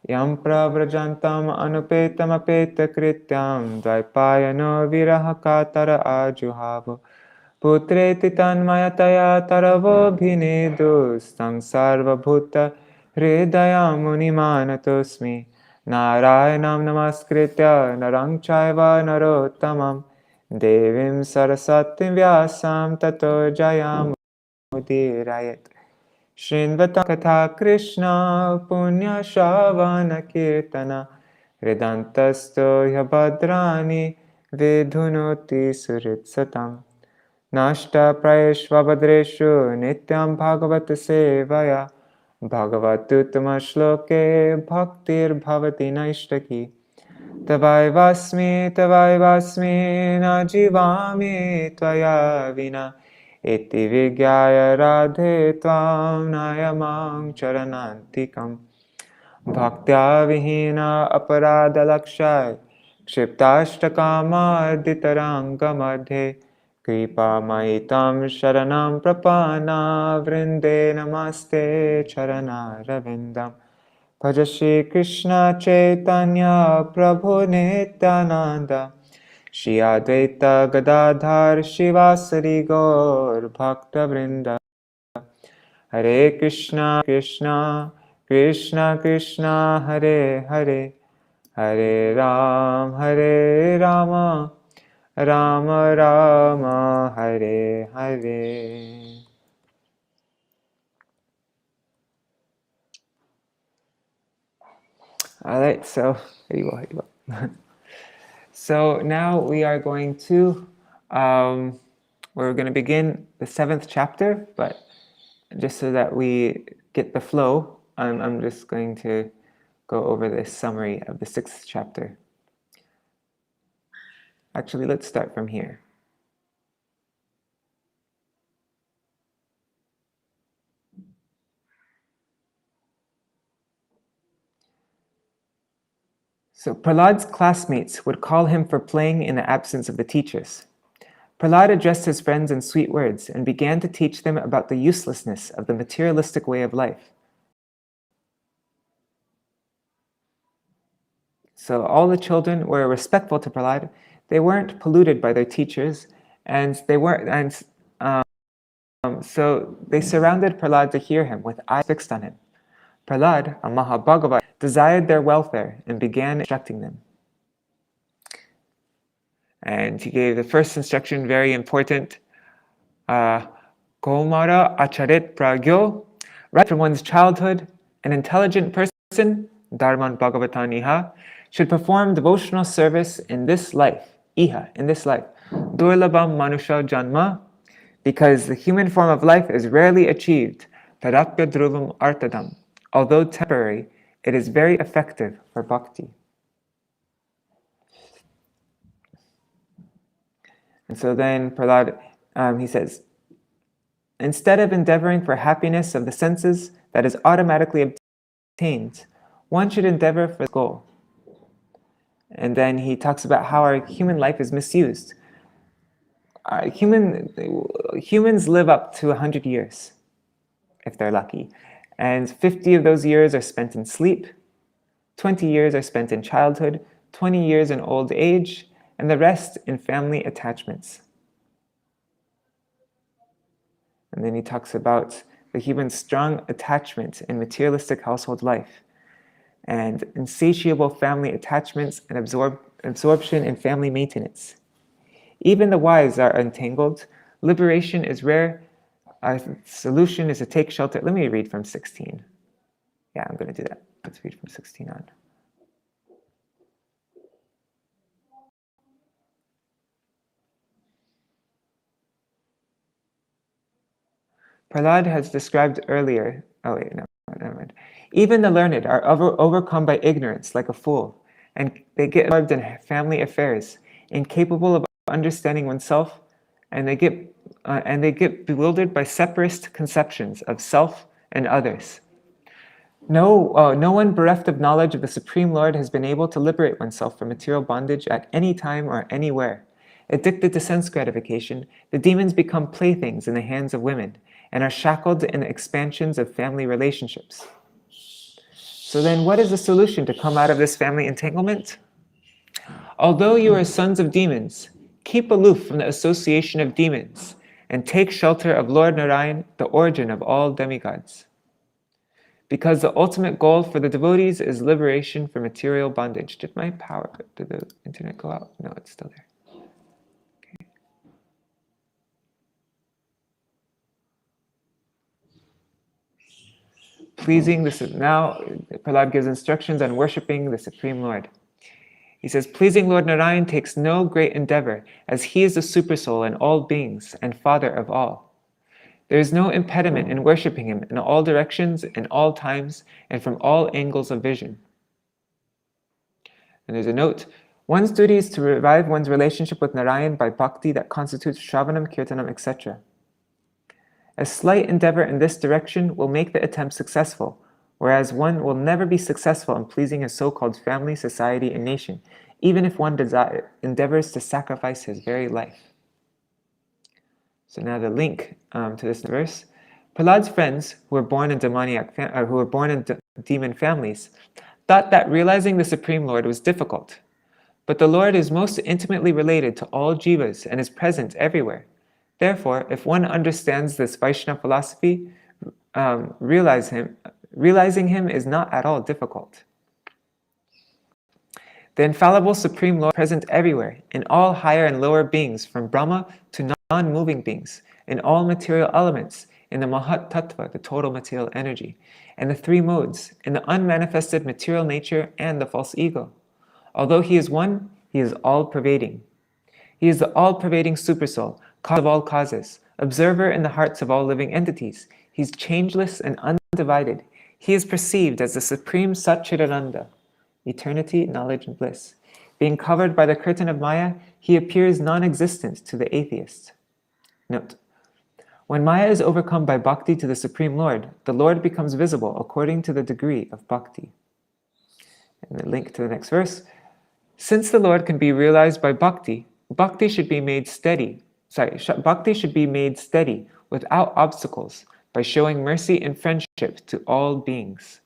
Yam pravrajantam anupetam apeta krityam dvaipayano virahakatara ajuhavo putreti tanmayataya taravo bhinedu stang sarva bhuta hridayam munimanatosmi narayanam namaskritya narang chaiva narottamam devim saraswatim vyasam tato jayam udirayet. Shrinvata Katha Krishna Punya Shavana Kirtana Hridantasto Yabhadrani Vidhunoti Suritsatam Nashta Prayeshvabhadreshu Nityam Bhagavata Sevaya Bhagavatuttama Shloke Bhaktir Bhavati Naishtaki Tavaivasmi Najivami Tvaya Vina Iti Vigyaya Radhe Tvam Nayamang Charanantikam Bhaktya Vihina Aparada Lakshai Kshiptashtakama Ditaranga Madhe Kripa Maitam Sharanam Prapana Vrinde Namaste Charana Ravindam Bhaja Shri Krishna Chaitanya Prabhu Nityananda Shri Advaita Gadadhar Shivasari Gaur Bhakta Vrinda Hare Krishna Krishna Krishna Krishna Hare Hare Hare Rama Rama Rama Hare Hare. All right, so here you go. So now we are going to, we're going to begin the 7th chapter, but just so that we get the flow, I'm just going to go over this summary of the 6th chapter. Actually, let's start from here. So Prahlāda's classmates would call him for playing in the absence of the teachers. Prahlāda addressed his friends in sweet words and began to teach them about the uselessness of the materialistic way of life. So all the children were respectful to Prahlāda. They weren't polluted by their teachers, and so they surrounded Prahlāda to hear him with eyes fixed on him. Prahlāda, a Mahabhagavat, desired their welfare and began instructing them. And he gave the first instruction, very important. Kaumara acharit pragyo. Right from one's childhood, an intelligent person, dharman bhagavataniha, should perform devotional service in this life, iha, in this life. Durlabham manusha janma, because the human form of life is rarely achieved. Tadapya dhruvam artadam. Although temporary, it is very effective for bhakti. And so then Prahlāda, he says, instead of endeavoring for happiness of the senses that is automatically obtained, one should endeavor for the goal. And then he talks about how our human life is misused. Humans live up to 100 years, if they're lucky. And 50 of those years are spent in sleep, 20 years are spent in childhood, 20 years in old age, and the rest in family attachments. And then he talks about the human's strong attachment in materialistic household life, and insatiable family attachments and absorption in family maintenance. Even the wise are entangled. Liberation is rare solution is to take shelter. Let me read from 16. Yeah, I'm going to do that. Let's read from 16 on. Prahlāda has described earlier. Oh wait, no, never mind. Even the learned are overcome by ignorance, like a fool, and they get absorbed in family affairs, incapable of understanding oneself, and they get bewildered by separatist conceptions of self and others. No one bereft of knowledge of the Supreme Lord has been able to liberate oneself from material bondage at any time or anywhere. Addicted to sense gratification, the demons become playthings in the hands of women and are shackled in the expansions of family relationships. So then what is the solution to come out of this family entanglement? Although you are sons of demons, keep aloof from the association of demons and take shelter of Lord Narayan, the origin of all demigods. Because the ultimate goal for the devotees is liberation from material bondage. Did the internet go out? No, it's still there. Okay. Now Prahlāda gives instructions on worshipping the Supreme Lord. He says, pleasing Lord Narayan takes no great endeavor, as he is the supersoul in all beings and father of all. There is no impediment in worshipping him in all directions, in all times, and from all angles of vision. And there's a note. One's duty is to revive one's relationship with Narayan by bhakti that constitutes shravanam, kirtanam, etc. A slight endeavor in this direction will make the attempt successful, whereas one will never be successful in pleasing his so-called family, society, and nation, even if one endeavors to sacrifice his very life. So now the link to this verse. Prahlāda's friends, who were born in demon families, thought that realizing the Supreme Lord was difficult. But the Lord is most intimately related to all jivas and is present everywhere. Therefore, if one understands this Vaishnava philosophy, realizing him is not at all difficult. The infallible Supreme Lord is present everywhere, in all higher and lower beings, from Brahma to non-moving beings, in all material elements, in the Mahat Tattva, the total material energy, and the three modes, in the unmanifested material nature and the false ego. Although he is one, he is all-pervading. He is the all-pervading supersoul, cause of all causes, observer in the hearts of all living entities. He is changeless and undivided. He is perceived as the supreme Satchidananda, eternity, knowledge, and bliss. Being covered by the curtain of Maya, he appears non-existent to the atheist. Note: when Maya is overcome by bhakti to the Supreme Lord, the Lord becomes visible according to the degree of bhakti. And the link to the next verse. Since the Lord can be realized by bhakti, bhakti should be made steady without obstacles by showing mercy and friendship to all beings.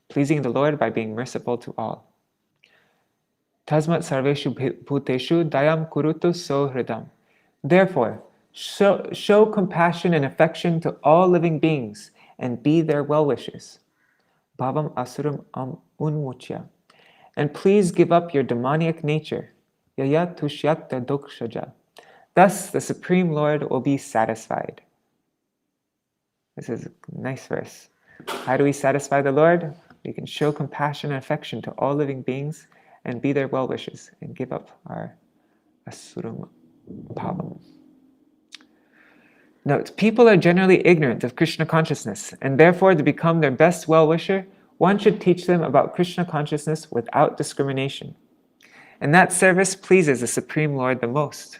Pleasing the Lord by being merciful to all. Tasmat sarveshu bhuteshu dayam kurutu so hridam. Therefore, show compassion and affection to all living beings and be their well-wishers. Bhavam asuram unmuchya. And please give up your demoniac nature. Yaya tushyata dokshaja. Thus the Supreme Lord will be satisfied. This is a nice verse. How do we satisfy the Lord? We can show compassion and affection to all living beings and be their well-wishers and give up our asuram bhavam. Note, people are generally ignorant of Krishna consciousness, and therefore to become their best well-wisher, one should teach them about Krishna consciousness without discrimination. And that service pleases the Supreme Lord the most.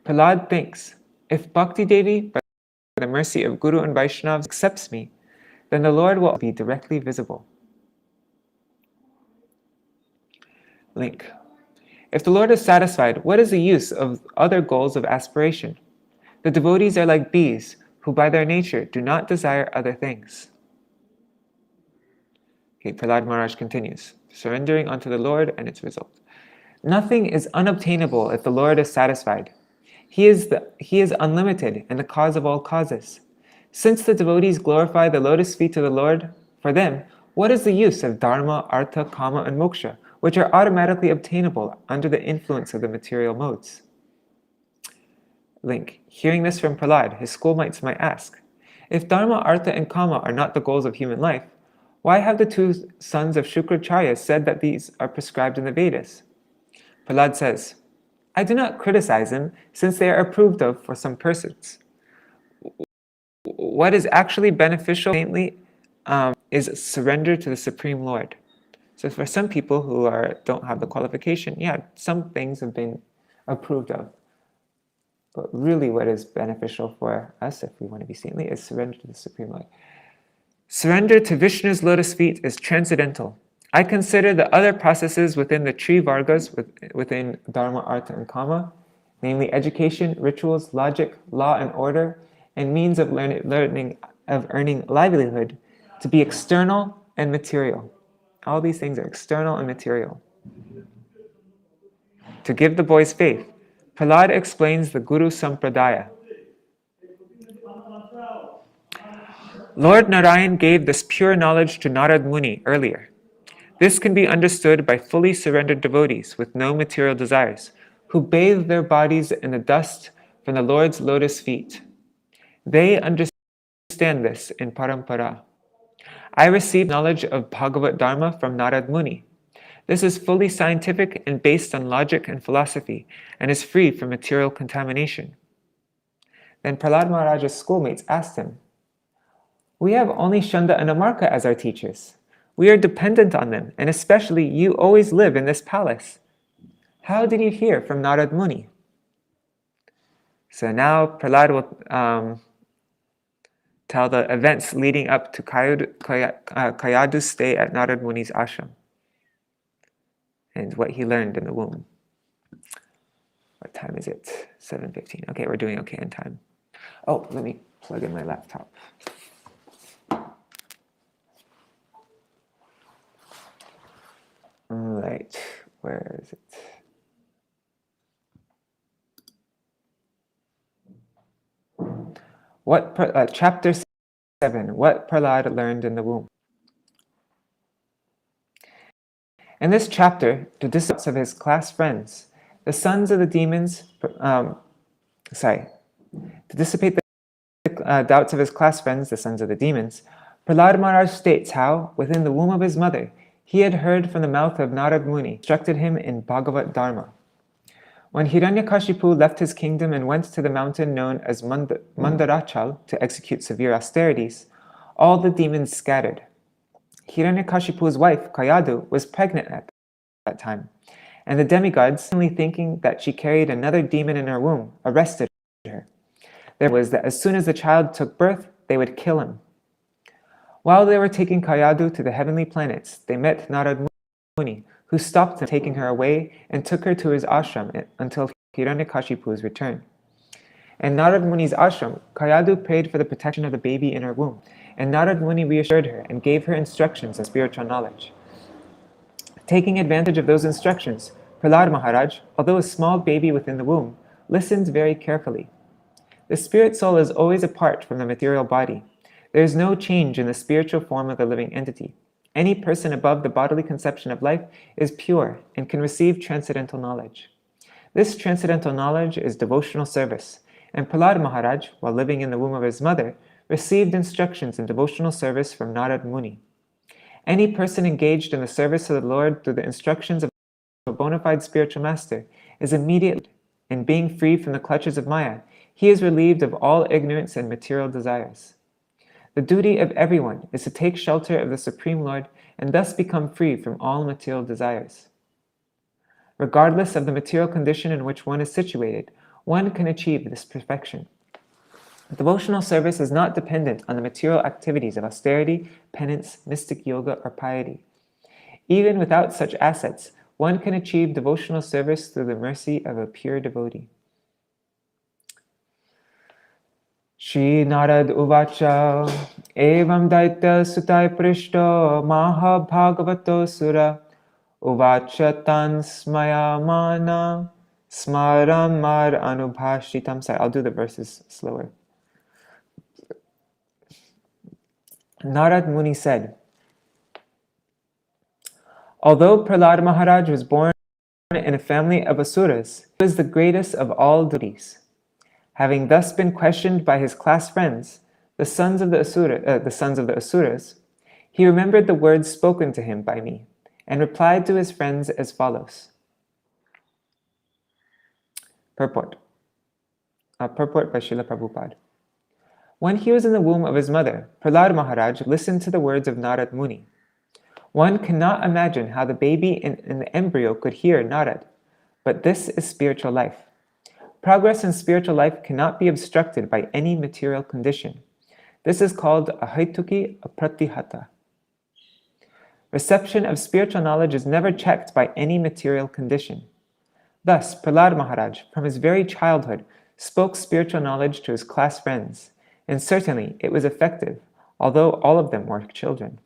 Prahlāda thinks, if Bhakti Devi, by the mercy of Guru and Vaishnavas, accepts me, then the Lord will be directly visible. Link. If the Lord is satisfied, what is the use of other goals of aspiration? The devotees are like bees, who by their nature do not desire other things. Okay, Prahlāda Maharaj continues, surrendering unto the Lord and its result. Nothing is unobtainable if the Lord is satisfied. He is unlimited and the cause of all causes. Since the devotees glorify the lotus feet of the Lord, for them, what is the use of dharma, artha, kama, and moksha, which are automatically obtainable under the influence of the material modes? link. Hearing this from Prahlāda, his schoolmates might ask, if Dharma, Artha, and Kama are not the goals of human life, why have the two sons of Shukracharya said that these are prescribed in the Vedas? Prahlāda says, I do not criticize them since they are approved of for some persons. What is actually beneficial saintly is surrender to the Supreme Lord. So for some people who don't have the qualification, yeah, some things have been approved of. But really what is beneficial for us, if we want to be saintly, is surrender to the Supreme Lord. Surrender to Vishnu's lotus feet is transcendental. I consider the other processes within the Tri Vargas, within Dharma, Artha, and Kama, namely education, rituals, logic, law and order, and means of earning livelihood, to be external and material. All these things are external and material. To give the boys faith, Prahlāda explains the Guru Sampradaya. Lord Narayan gave this pure knowledge to Nārada Muni earlier. This can be understood by fully surrendered devotees with no material desires, who bathe their bodies in the dust from the Lord's lotus feet. They understand this in Parampara. I received knowledge of Bhagavat Dharma from Nārada Muni. This is fully scientific and based on logic and philosophy, and is free from material contamination. Then Prahlāda Maharaja's schoolmates asked him, we have only Shanda and Amarka as our teachers. We are dependent on them, and especially you always live in this palace. How did you hear from Nārada Muni? So now Prahlāda will tell the events leading up to Kayādhu's stay at Nārada Muni's ashram, and what he learned in the womb. What time is it? 7:15. Okay, we're doing okay in time. Oh, let me plug in my laptop. All right, where is it? Chapter 7, what Prahlāda learned in the womb. In this chapter, to dissipate of his class friends, the sons of the demons, to dissipate the doubts of his class friends, the sons of the demons, Prahlāda Maharaj states how, within the womb of his mother, he had heard from the mouth of Nārada Muni, instructed him in Bhagavat Dharma. When Hiranyakashipu left his kingdom and went to the mountain known as Mandarachal to execute severe austerities, all the demons scattered. Hiranyakashipu's wife, Kayādhu, was pregnant at that time, and the demigods, suddenly thinking that she carried another demon in her womb, arrested her. There was that as soon as the child took birth, they would kill him. While they were taking Kayādhu to the heavenly planets, they met Nārada Muni, who stopped them, taking her away and took her to his ashram until Hiranyakashipu's return. In Nārada Muni's ashram, Kayādhu prayed for the protection of the baby in her womb, and Nārada Muni reassured her and gave her instructions on spiritual knowledge. Taking advantage of those instructions, Prahlāda Maharaj, although a small baby within the womb, listened very carefully. The spirit soul is always apart from the material body. There is no change in the spiritual form of the living entity. Any person above the bodily conception of life is pure and can receive transcendental knowledge. This transcendental knowledge is devotional service, and Prahlāda Maharaj, while living in the womb of his mother, received instructions in devotional service from Nārada Muni. Any person engaged in the service of the Lord through the instructions of a bona fide spiritual master is immediately, in being free from the clutches of Maya, he is relieved of all ignorance and material desires. The duty of everyone is to take shelter of the Supreme Lord and thus become free from all material desires. Regardless of the material condition in which one is situated, one can achieve this perfection. Devotional service is not dependent on the material activities of austerity, penance, mystic yoga, or piety. Even without such assets, one can achieve devotional service through the mercy of a pure devotee. Shri Nārada Uvacha Evam Daitya Sutai Prishto Maha Bhagavato Sura Uvacha Tan Smayamana Smaram Mar Anubhashitam. Sorry, I'll do the verses slower. Nārada Muni said, although Prahlāda Maharaj was born in a family of asuras, he was the greatest of all deities. Having thus been questioned by his class friends, the sons of the Asuras, he remembered the words spoken to him by me, and replied to his friends as follows. Purport by Srila Prabhupada. When he was in the womb of his mother, Prahlāda Maharaj listened to the words of Nārada Muni. One cannot imagine how the baby in the embryo could hear Nārada, but this is spiritual life. Progress in spiritual life cannot be obstructed by any material condition. This is called ahaituki apratihata. Reception of spiritual knowledge is never checked by any material condition. Thus, Prahlāda Maharaj, from his very childhood, spoke spiritual knowledge to his class friends, and certainly it was effective, although all of them were children.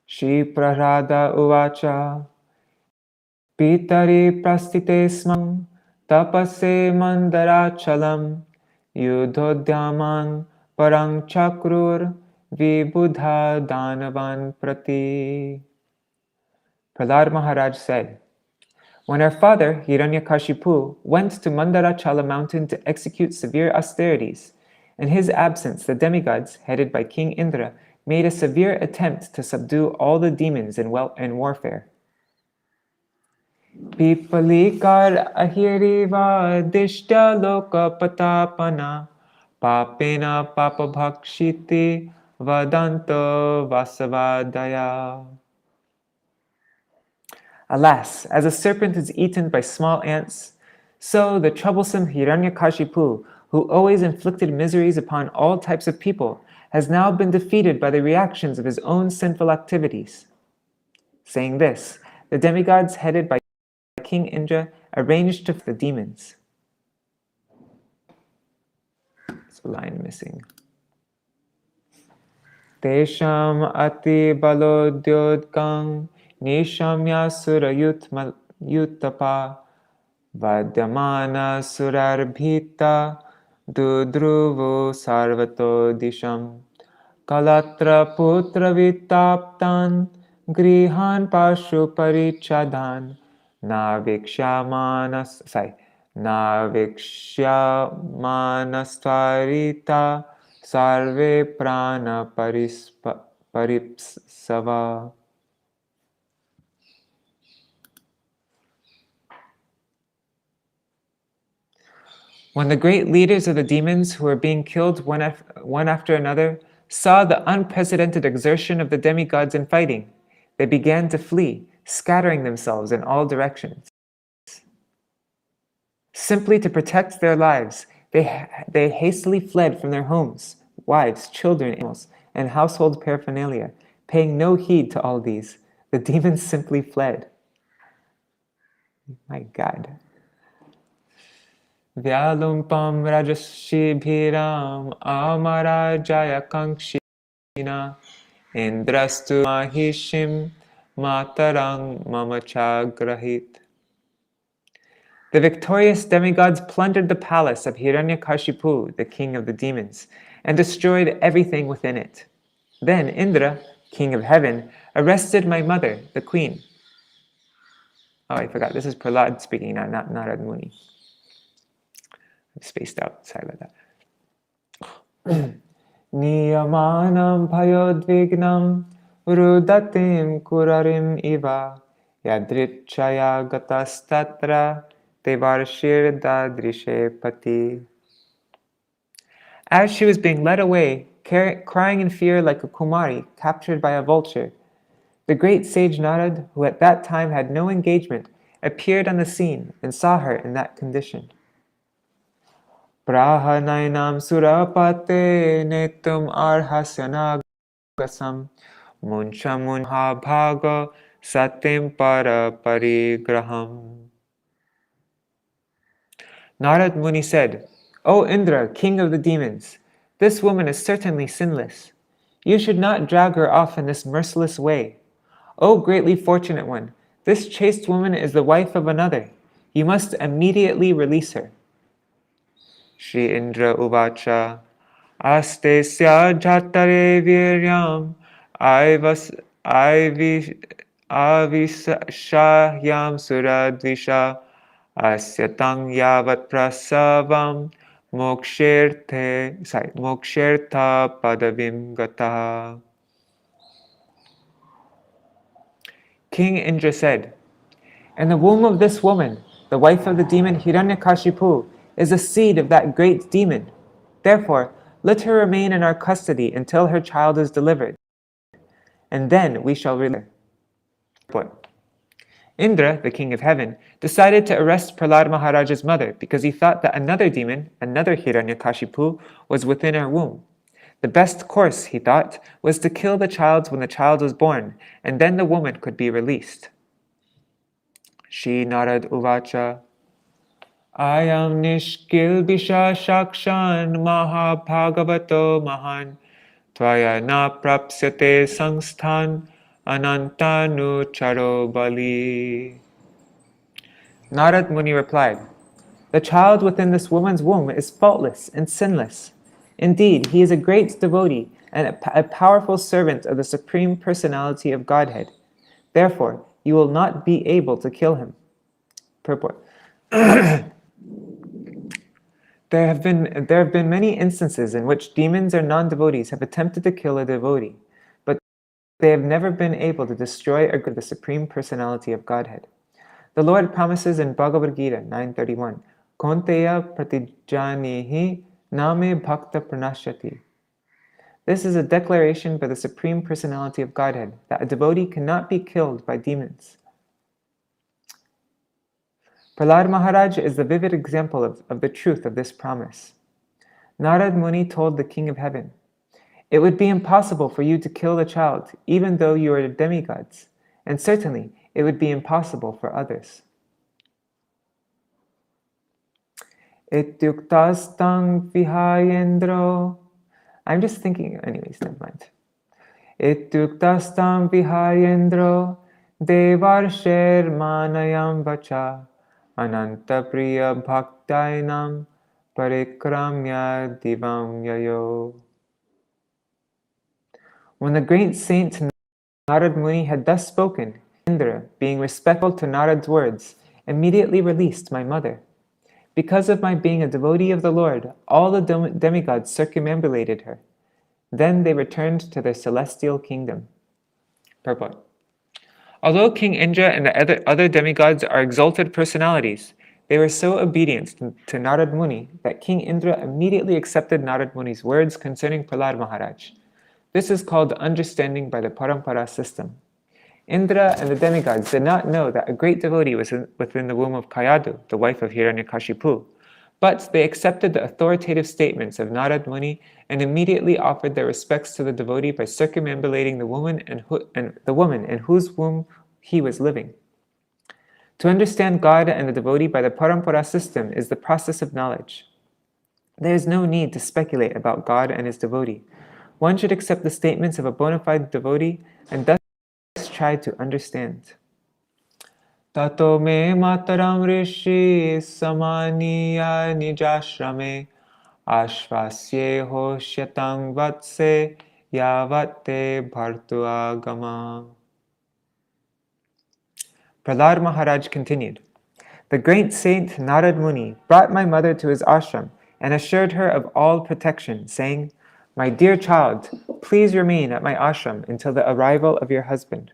Shri Prahlāda uvacha Pitari prastite smam tapase mandarachalam yudhodyaman parang chakrur vibudha danavan prati. Prahlāda Maharaj said, when our father, Hiranyakashipu, went to Mandarachala mountain to execute severe austerities, in his absence the demigods, headed by King Indra, made a severe attempt to subdue all the demons in warfare. Pipalikar ahiriva dishta loka patapana papena papabhakshiti vadanto vasavadaya. Alas, as a serpent is eaten by small ants, so the troublesome Hiranyakashipu, who always inflicted miseries upon all types of people, has now been defeated by the reactions of his own sinful activities. Saying this, the demigods headed by King Indra arranged to fight the demons. There's a line missing. Tesham ati balodyodgang nishamya sura yutapa vadyamana surarbhita dudruvu sarvato disham kalatra putra vitaptan grihan pashu parichadan navikshyamanastvarita sarve prana paripsava. When the great leaders of the demons, who were being killed one after another, saw the unprecedented exertion of the demigods in fighting, they began to flee, scattering themselves in all directions. Simply to protect their lives, they hastily fled from their homes, wives, children, animals, and household paraphernalia, paying no heed to all these. The demons simply fled. My God. Vyalumpam rajashibhiram amarajaya kankshina indrastu mahishim matarang mamachagrahit. The victorious demigods plundered the palace of Hiranyakashipu, the king of the demons, and destroyed everything within it. Then Indra, king of heaven, arrested my mother, the queen. Oh, I forgot. This is Prahlāda speaking, not Nārada Muni. I'm spaced out. Sorry about that. Niyamanam payodvignam rudatim kurarim iva yadrichaya gatastatra devarshir dadrishe pati. As she was being led away, crying in fear like a Kumari captured by a vulture, the great sage Nārada, who at that time had no engagement, appeared on the scene and saw her in that condition. Prahanainam surapate netum arhasyanagasam munchamunha bhaga satim para parigraham. Nārada Muni said, O Indra, king of the demons, this woman is certainly sinless. You should not drag her off in this merciless way. O greatly fortunate one, this chaste woman is the wife of another. You must immediately release her. Shri Indra uvacha astesya jatare viryam avishahyam suradvisha asyatang yavat prasavam mokshertha padavim gataha. King Indra said, "In the womb of this woman, the wife of the demon Hiranyakashipu, is a seed of that great demon. Therefore, let her remain in our custody until her child is delivered, and then we shall release her." Indra, the king of heaven, decided to arrest Prahlāda Maharaja's mother because he thought that another demon, another Hiranyakashipu, was within her womb. The best course, he thought, was to kill the child when the child was born, and then the woman could be released. Shri Narad Uvacha Ayam Nishkilbisha Shakshan Mahabhagavato Mahan Tvaya na prapsyate sangsthan anantanu charo bali. Nārada Muni replied, "The child within this woman's womb is faultless and sinless. Indeed, he is a great devotee and a powerful servant of the Supreme Personality of Godhead. Therefore, you will not be able to kill him." Purport. There have been many instances in which demons or non-devotees have attempted to kill a devotee, but they have never been able to destroy the Supreme Personality of Godhead. The Lord promises in Bhagavad Gita 9:31, "Konteya pratijanihi name bhakta pranashyati." This is a declaration by the Supreme Personality of Godhead that a devotee cannot be killed by demons. Prahlāda Maharaj is the vivid example of the truth of this promise. Nārada Muni told the King of Heaven, "It would be impossible for you to kill the child, even though you are demigods, and certainly it would be impossible for others." Ityuktastam vihayendro. I'm just thinking, anyways, never mind. Ityuktastam vihayendro devarsher manayam vacha ananta priya bhaktainam parikramya divam yayo. When the great saint Nārada Muni had thus spoken, Indra, being respectful to Narada's words, immediately released my mother. Because of my being a devotee of the Lord, all the demigods circumambulated her. Then they returned to their celestial kingdom. Purport. Although King Indra and the other demigods are exalted personalities, they were so obedient to Nārada Muni that King Indra immediately accepted Nārada Muni's words concerning Prahlāda Maharaj. This is called understanding by the parampara system. Indra and the demigods did not know that a great devotee was within the womb of Kayādhu, the wife of Hiranyakashipu, but they accepted the authoritative statements of Nārada Muni and immediately offered their respects to the devotee by circumambulating the woman in whose womb he was living. To understand God and the devotee by the parampara system is the process of knowledge. There is no need to speculate about God and his devotee. One should accept the statements of a bona fide devotee and thus try to understand. Tato me mataram rishi samaniya nijashrame ashvasye hoshyatang vatse yavate bhartu agama. Prahlāda Maharaj continued, "The great saint Nārada Muni brought my mother to his ashram and assured her of all protection, saying, 'My dear child, please remain at my ashram until the arrival of your husband.'"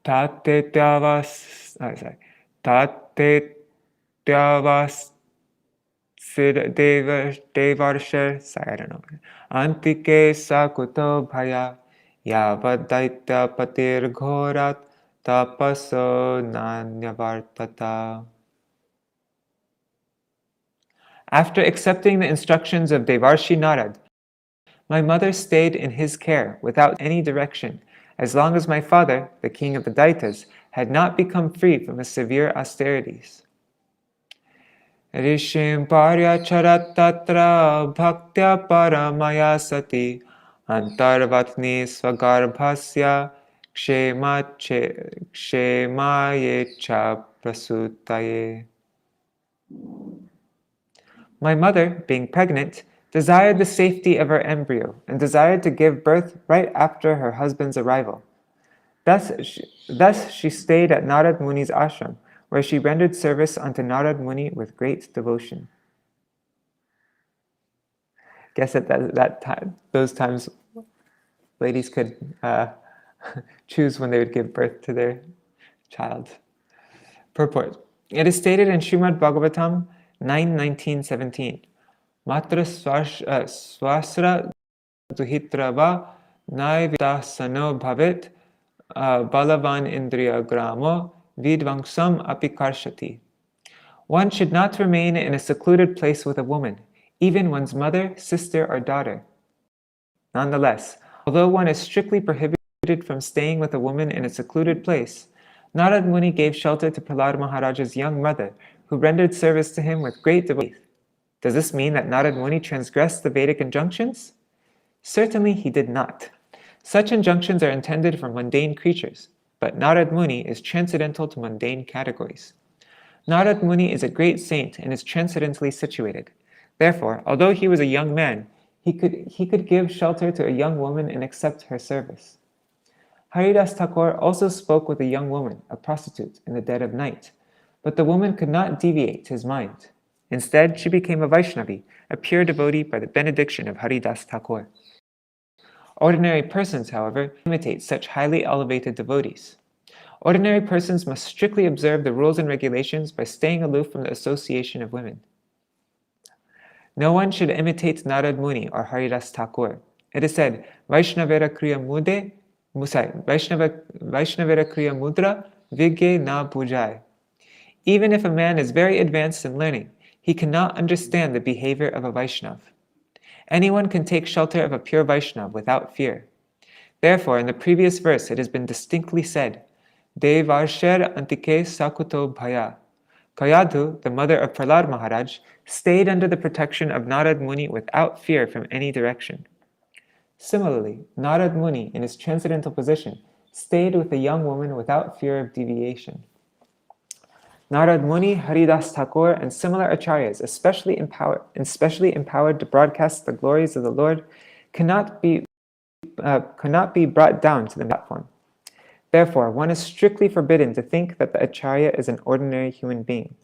Tatetyavas devarsher, I don't know. Antike sakuto bhaya yavadaitya patir ghorat tapaso nanyavartata. After accepting the instructions of Devarshi Narad, my mother stayed in his care without any direction, as long as my father, the king of the Daitas, had not become free from his severe austerities. Rishim paryacharat tatra bhaktya paramaya sati antarvatni svagarbhasya kshemaye cha prasutaye. My mother, being pregnant, desired the safety of her embryo and desired to give birth right after her husband's arrival. Thus she stayed at Nārada Muni's ashram, where she rendered service unto Nārada Muni with great devotion. Guess at that time, those times, ladies could choose when they would give birth to their child. Purport. It is stated in Śrīmad-Bhāgavatam 9:19-17. Matra swasra duhitrava naividasano bhavit balavan indriya gramo vidvangsam apikarshati. One should not remain in a secluded place with a woman, even one's mother, sister, or daughter. Nonetheless, although one is strictly prohibited from staying with a woman in a secluded place, Nārada Muni gave shelter to Prahlāda Maharaja's young mother, who rendered service to him with great devotion. Does this mean that Nārada Muni transgressed the Vedic injunctions? Certainly he did not. Such injunctions are intended for mundane creatures, but Nārada Muni is transcendental to mundane categories. Nārada Muni is a great saint and is transcendentally situated. Therefore, although he was a young man, he could give shelter to a young woman and accept her service. Haridas Thakur also spoke with a young woman, a prostitute, in the dead of night, but the woman could not deviate his mind. Instead, she became a Vaishnavi, a pure devotee by the benediction of Haridas Thakur. Ordinary persons, however, imitate such highly elevated devotees. Ordinary persons must strictly observe the rules and regulations by staying aloof from the association of women. No one should imitate Nārada Muni or Haridas Thakur. It is said, Vaishnavera kriya mudra vigye na pujai. Even if a man is very advanced in learning, he cannot understand the behavior of a Vaishnav. Anyone can take shelter of a pure Vaishnav without fear. Therefore, in the previous verse, it has been distinctly said, Devarsher antike sakuto bhaya. Kayādhu, the mother of Prahlāda Maharaj, stayed under the protection of Nārada Muni without fear from any direction. Similarly, Nārada Muni, in his transcendental position, stayed with a young woman without fear of deviation. Nārada Muni, Haridas Thakur, and similar acharyas, especially empowered to broadcast the glories of the Lord, cannot be brought down to the platform. Therefore, one is strictly forbidden to think that the acharya is an ordinary human being.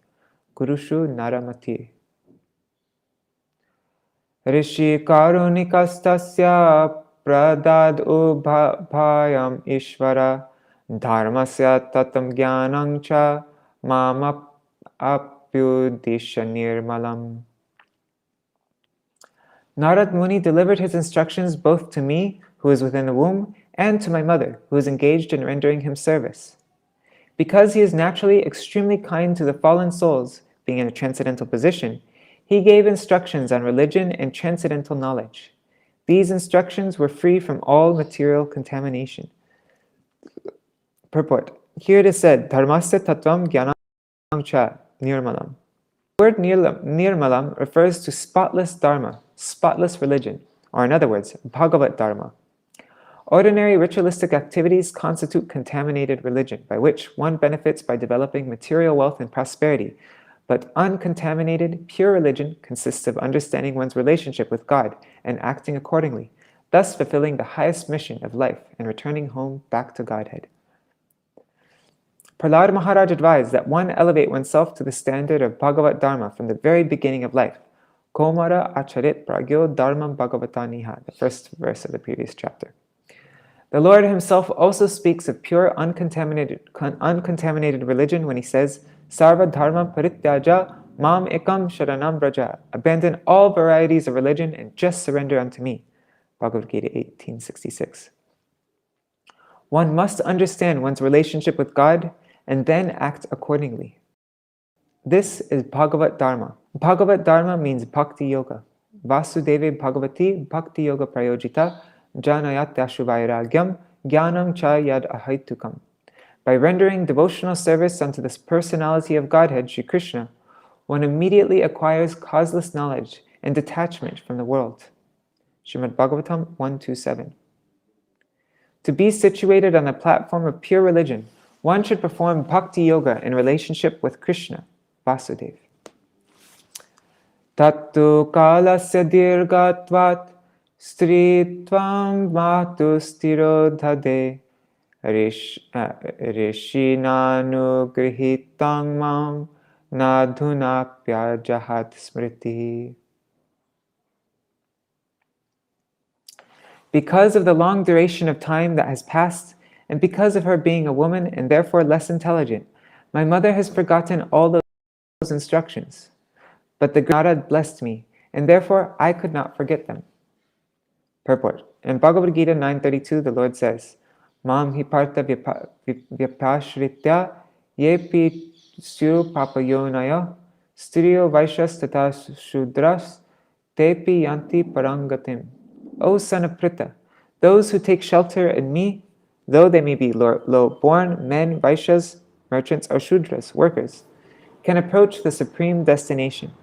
Gurushu naramati. Rishi karunikastasya pradad ubhayam ishvara dharmasya tatam jnanam cha mama apyudisha nirmalam. Nārada Muni delivered his instructions both to me, who is within the womb, and to my mother, who is engaged in rendering him service. Because he is naturally extremely kind to the fallen souls, being in a transcendental position, he gave instructions on religion and transcendental knowledge. These instructions were free from all material contamination. Purport. Here it is said, Dharmasya tattvam jnanam cha nirmalam. The word nirmalam refers to spotless dharma, spotless religion, or in other words, Bhagavat Dharma. Ordinary ritualistic activities constitute contaminated religion, by which one benefits by developing material wealth and prosperity, but uncontaminated, pure religion consists of understanding one's relationship with God and acting accordingly, thus fulfilling the highest mission of life and returning home back to Godhead. Prahlāda Maharaj advised that one elevate oneself to the standard of Bhagavat Dharma from the very beginning of life. Komara acharit pragyo dharmam bhagavataniha, the first verse of the previous chapter. The Lord himself also speaks of pure, uncontaminated religion when he says, Sarva dharma parityaja mam ekam sharanam braja. Abandon all varieties of religion and just surrender unto me. Bhagavad Gita 18:66. One must understand one's relationship with God and then act accordingly. This is Bhagavat Dharma. Bhagavat Dharma means Bhakti Yoga. Vasudeve Bhagavati Bhakti Yoga Prayojita Janayatyashu Vairagyam Jnanam Cha Yad Ahaitukam. By rendering devotional service unto this personality of Godhead, Sri Krishna, one immediately acquires causeless knowledge and detachment from the world. Śrīmad-Bhāgavatam 1:27. To be situated on the platform of pure religion, one should perform Bhakti Yoga in relationship with Krishna, Vasudeva. Tattu kalasya dirgatvat stritvam matu stirodhade Rishinanugrihitam mam nadhunapya jahat smriti. Because of the long duration of time that has passed, and because of her being a woman and therefore less intelligent, my mother has forgotten all those instructions. But the Nārada blessed me, and therefore I could not forget them. Purport. In Bhagavad Gita 9:32, the Lord says, Mam hi partha vyapashritya yepi syu papayonaya striyo vaishas tata shudras tepi yanti parangatim. O son of Pritha, those who take shelter in me, though they may be low-born men, Vaishyas, merchants, or Shudras, workers, can approach the supreme destination.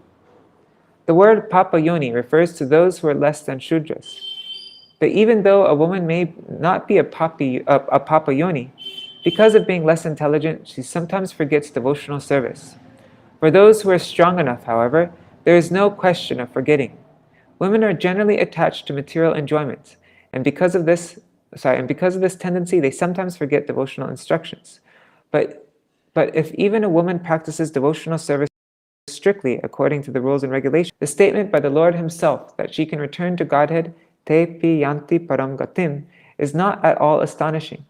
The word Papayoni refers to those who are less than Shudras. But even though a woman may not be a Papayoni, because of being less intelligent, she sometimes forgets devotional service. For those who are strong enough, however, there is no question of forgetting. Women are generally attached to material enjoyment, and because of this tendency, they sometimes forget devotional instructions. But if even a woman practices devotional service strictly according to the rules and regulations, the statement by the Lord Himself that she can return to Godhead, te pi yanti param gatim, is not at all astonishing.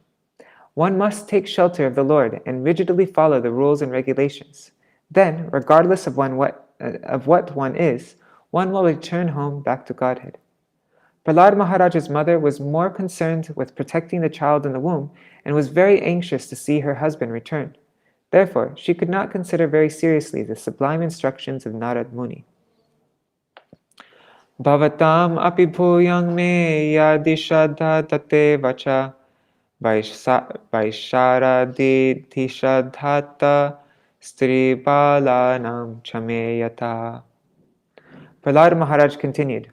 One must take shelter of the Lord and rigidly follow the rules and regulations. Then, regardless of what one is, one will return home back to Godhead. Prahlāda Maharaja's mother was more concerned with protecting the child in the womb and was very anxious to see her husband return. Therefore, she could not consider very seriously the sublime instructions of Nārada Muni. Bhavatam api bhuyang me yadishadha tate vacha vaisharadi tishadhata stri balanam chameyata. Prahlāda Maharaj continued,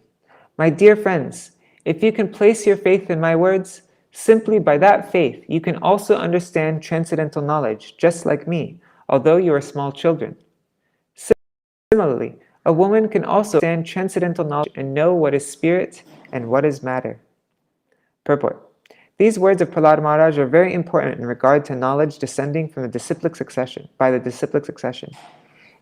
My dear friends, if you can place your faith in my words, simply by that faith you can also understand transcendental knowledge, just like me, although you are small children. Similarly, a woman can also understand transcendental knowledge and know what is spirit and what is matter. Purport. These words of Prahlāda Maharaj are very important in regard to knowledge descending from the disciplic succession, by the disciplic succession.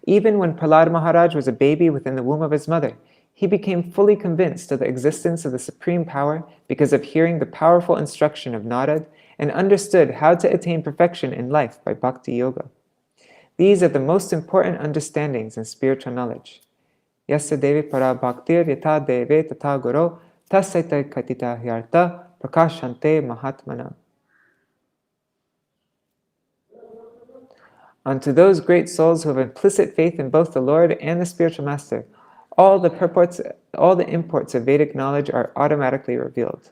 Even when Prahlāda Maharaj was a baby within the womb of his mother, he became fully convinced of the existence of the supreme power because of hearing the powerful instruction of Nārada and understood how to attain perfection in life by bhakti yoga. These are the most important understandings in spiritual knowledge. Yasya devi para bhaktir yata deve tata guru tasaita katita hyarta prakashante mahatmana. Unto those great souls who have implicit faith in both the Lord and the spiritual master, all the imports of Vedic knowledge are automatically revealed.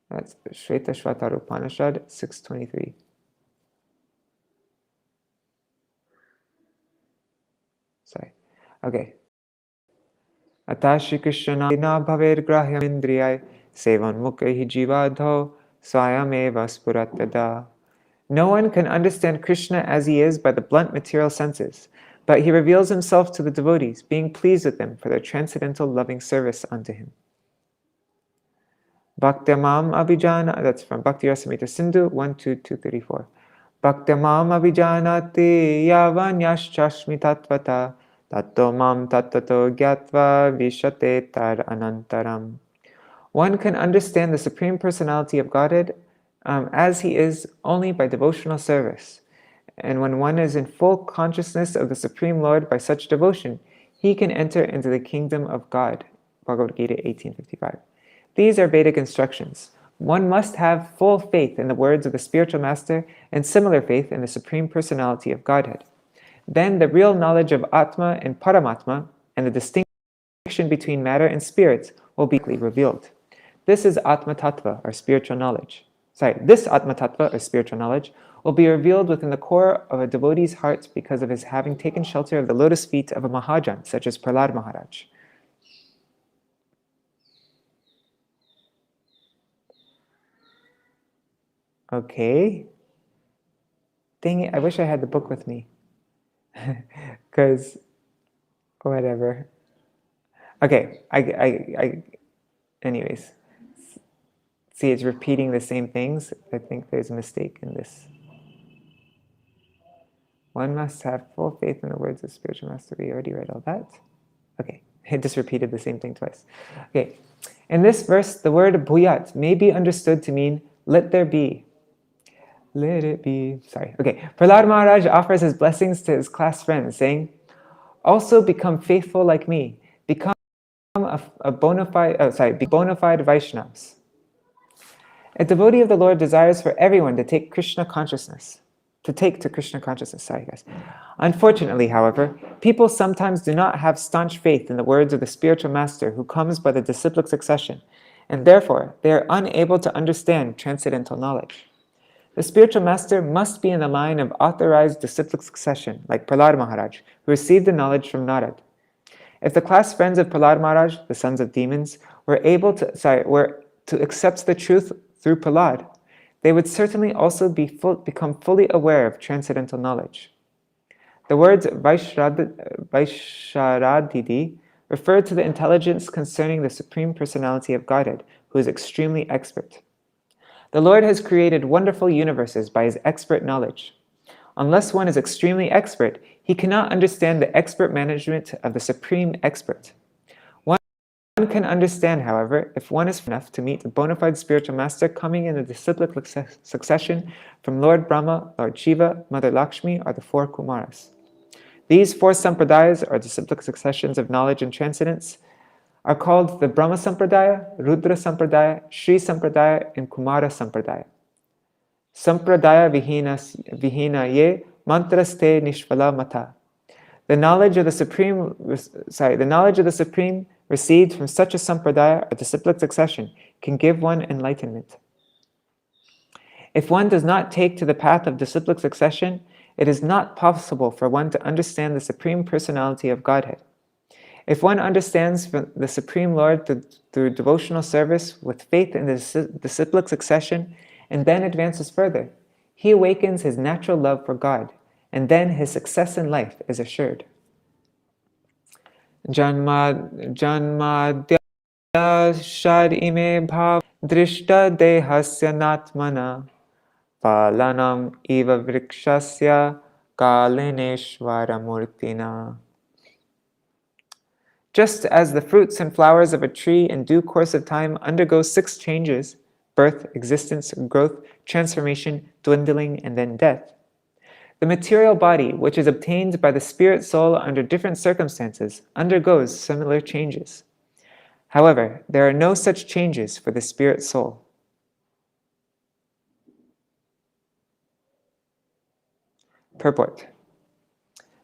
That's Shvetashvatara Upanishad 6:23. Sorry. Okay. Atashi Krishna bhaver grahyam indriyai sevan mukhi jivadho swayameva spuratada. No one can understand Krishna as he is by the blunt material senses, but he reveals himself to the devotees, being pleased with them for their transcendental loving service unto him. Bhaktyamam abhijana, that's from Bhakti Rasamrita Sindhu 1-2-234. Bhaktyamam abhijanati yavanyaschashmi tatvata tatto mam tattato gyatva vishate tar anantaram. One can understand the Supreme Personality of Godhead as he is only by devotional service. And when one is in full consciousness of the Supreme Lord by such devotion, he can enter into the kingdom of God. Bhagavad Gita 18:55. These are Vedic instructions. One must have full faith in the words of the spiritual master and similar faith in the Supreme Personality of Godhead. Then the real knowledge of Atma and Paramatma and the distinction between matter and spirit will be revealed. This is Atma Tattva, or spiritual knowledge. This Atma Tattva, or spiritual knowledge, will be revealed within the core of a devotee's heart because of his having taken shelter of the lotus feet of a Mahajan, such as Prahlāda Maharaj. Okay. Dang it, I wish I had the book with me. Because, whatever. Okay, anyways. See, it's repeating the same things. I think there's a mistake in this. One must have full faith in the words of spiritual master. We already read all that. Okay, I just repeated the same thing twice. Okay, in this verse, the word bhuyat may be understood to mean let there be. Let it be. Sorry. Okay, Prahlāda Maharaj offers his blessings to his class friends, saying, also become faithful like me. Become a bona fide Vaishnavas. A devotee of the Lord desires for everyone to take Krishna consciousness. To Krishna consciousness. Sorry, guys. Unfortunately, however, people sometimes do not have staunch faith in the words of the spiritual master who comes by the disciplic succession, and therefore they are unable to understand transcendental knowledge. The spiritual master must be in the line of authorized disciplic succession, like Prahlāda Maharaj, who received the knowledge from Nārada. If the class friends of Prahlāda Maharaj, the sons of demons, were to accept the truth through Prahlāda, they would certainly also become fully aware of transcendental knowledge. The words Vaisharadidi refer to the intelligence concerning the Supreme Personality of Godhead, who is extremely expert. The Lord has created wonderful universes by his expert knowledge. Unless one is extremely expert, he cannot understand the expert management of the Supreme Expert. One can understand, however, if one is enough to meet a bona fide spiritual master coming in the disciplic succession from Lord Brahma, Lord Shiva, Mother Lakshmi, or the four Kumaras. These four sampradayas, or disciplic successions of knowledge and transcendence, are called the Brahma Sampradaya, Rudra Sampradaya, Shri Sampradaya, and Kumara Sampradaya. Sampradaya vihina ye mantraste nishvala mata. The knowledge of the Supreme received from such a sampradaya or disciplic succession can give one enlightenment. If one does not take to the path of disciplic succession, it is not possible for one to understand the Supreme Personality of Godhead. If one understands the Supreme Lord through devotional service with faith in the disciplic succession and then advances further, he awakens his natural love for God, and then his success in life is assured. Janmadya shadime bhav drishta dehasya natmana palanam eva vrikshasya kalineshvara murtina. Just as the fruits and flowers of a tree in due course of time undergo 6 changes, birth, existence, growth, transformation, dwindling, and then death, the material body, which is obtained by the spirit soul under different circumstances, undergoes similar changes. However, there are no such changes for the spirit soul. Purport.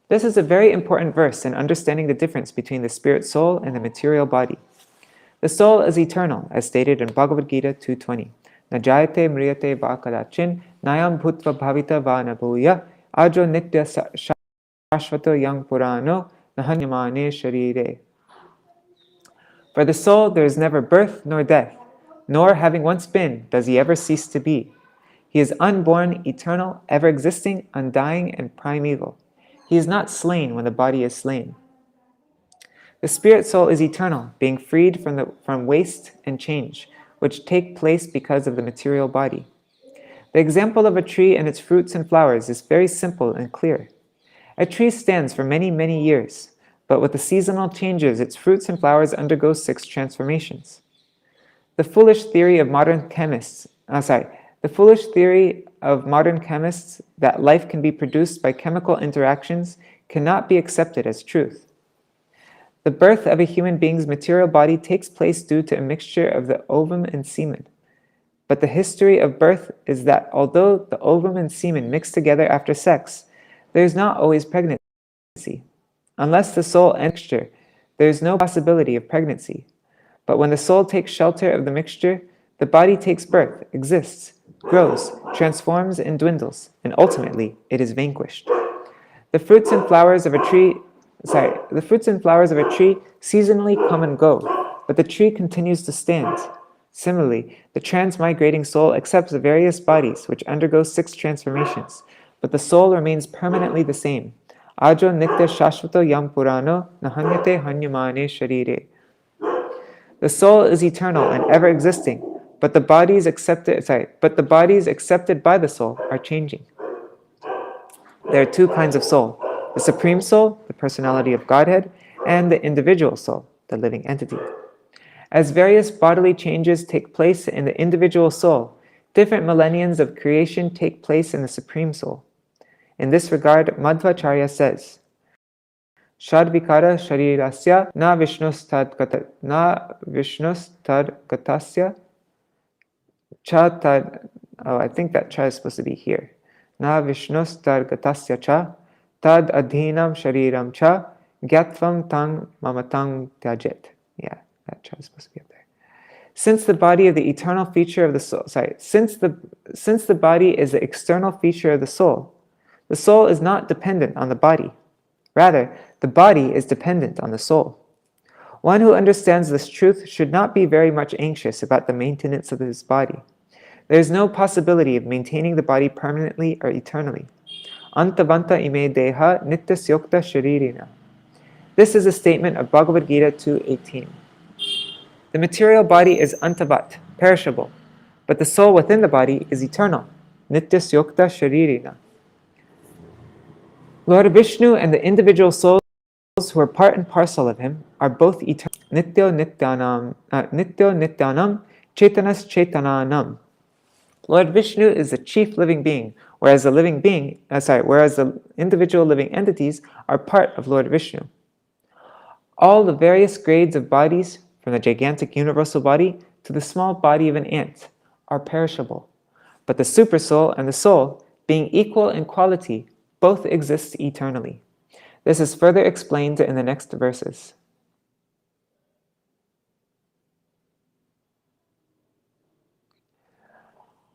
This is a very important verse in understanding the difference between the spirit soul and the material body. The soul is eternal, as stated in Bhagavad Gita 2.20. Najayate mriyate va kadachin nayam bhutva bhavita va nabhuya ajo nitya shashvato yang purano nahanyamane sharire. For the soul there is never birth nor death, nor having once been does he ever cease to be. He is unborn, eternal, ever-existing, undying, and primeval. He is not slain when the body is slain. The spirit soul is eternal, being freed from waste and change, which take place because of the material body. The example of a tree and its fruits and flowers is very simple and clear. A tree stands for many, many years, but with the seasonal changes, its fruits and flowers undergo 6 transformations. The foolish theory of modern chemists that life can be produced by chemical interactions cannot be accepted as truth. The birth of a human being's material body takes place due to a mixture of the ovum and semen. But the history of birth is that although the ovum and semen mix together after sex, there is not always pregnancy. Unless the soul mixture, there is no possibility of pregnancy. But when the soul takes shelter of the mixture, the body takes birth, exists, grows, transforms, and dwindles, and ultimately it is vanquished. The fruits and flowers of a tree seasonally come and go, but the tree continues to stand. Similarly, the transmigrating soul accepts the various bodies which undergo 6 transformations, but the soul remains permanently the same. Ajo nitya shashvato yam purano nahanyate hanyamane sharire. The soul is eternal and ever-existing, but the bodies accepted by the soul are changing. There are two kinds of soul: the Supreme Soul, the personality of Godhead, and the individual soul, the living entity. As various bodily changes take place in the individual soul, different millenniums of creation take place in the Supreme Soul. In this regard, Madhvacharya says, Shadvikara sharirasya na vishnustad gatasya cha tad. Oh, I think that cha is supposed to be here. Na vishnustad gatasya cha tad adhinam shariram cha gyatvam tang mamatang tyajet. Yeah, that cha is supposed to be up there. Since the body of the eternal feature of the soul, since the body is the external feature of the soul is not dependent on the body. Rather, the body is dependent on the soul. One who understands this truth should not be very much anxious about the maintenance of his body. There is no possibility of maintaining the body permanently or eternally. Antavanta ime deha nityasyokta sharirina. This is a statement of Bhagavad Gita 2:18. The material body is antavat, perishable, but the soul within the body is eternal, nityasyokta sharirina. Lord Vishnu and the individual souls who are part and parcel of him are both eternal. Nityo nityanam chetanas chetananam. Lord Vishnu is the chief living being, whereas the individual living entities are part of Lord Vishnu. All the various grades of bodies, from the gigantic universal body to the small body of an ant, are perishable. But the supersoul and the soul, being equal in quality, both exist eternally. This is further explained in the next verses.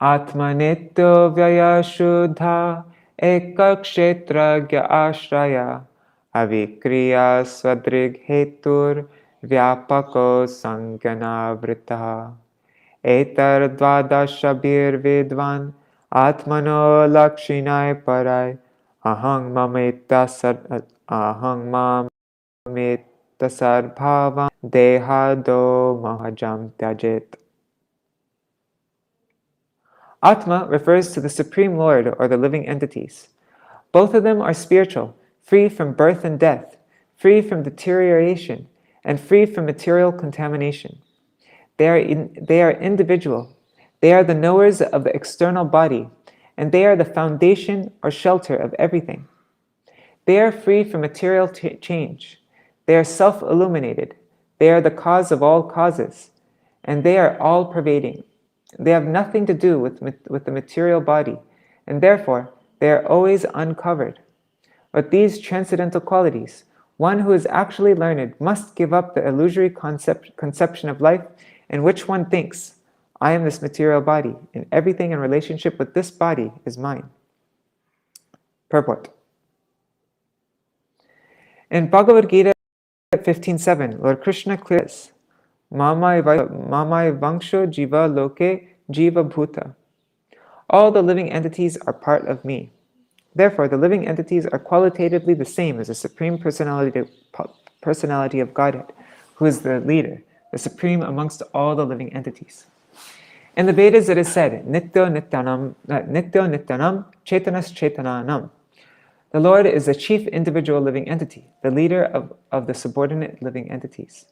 Atmanityo vyaya shuddha ekakshetragya ashraya avikriya swadrig hetur vyapako sangyanavritaha etar dvadashabir vidvan atmano lakshinay paray ahang mamitasar bhavam dehado mahajam tyajet. Atma refers to the Supreme Lord or the living entities. Both of them are spiritual, free from birth and death, free from deterioration, and free from material contamination. They are individual. They are the knowers of the external body, and they are the foundation or shelter of everything. They are free from material change. They are self-illuminated. They are the cause of all causes, and they are all-pervading. They have nothing to do with the material body, and therefore they are always uncovered. With these transcendental qualities, one who is actually learned must give up the illusory conception of life in which one thinks, I am this material body, and everything in relationship with this body is mine. Purport. In Bhagavad Gita 15:7, Lord Krishna clearly says, Mamai vangsho jiva loke jiva bhuta. All the living entities are part of me. Therefore, the living entities are qualitatively the same as the Supreme Personality of Godhead, who is the leader, the supreme amongst all the living entities. In the Vedas it is said, Nityo nityanam chetanas chetananam. The Lord is the chief individual living entity, the leader of the subordinate living entities.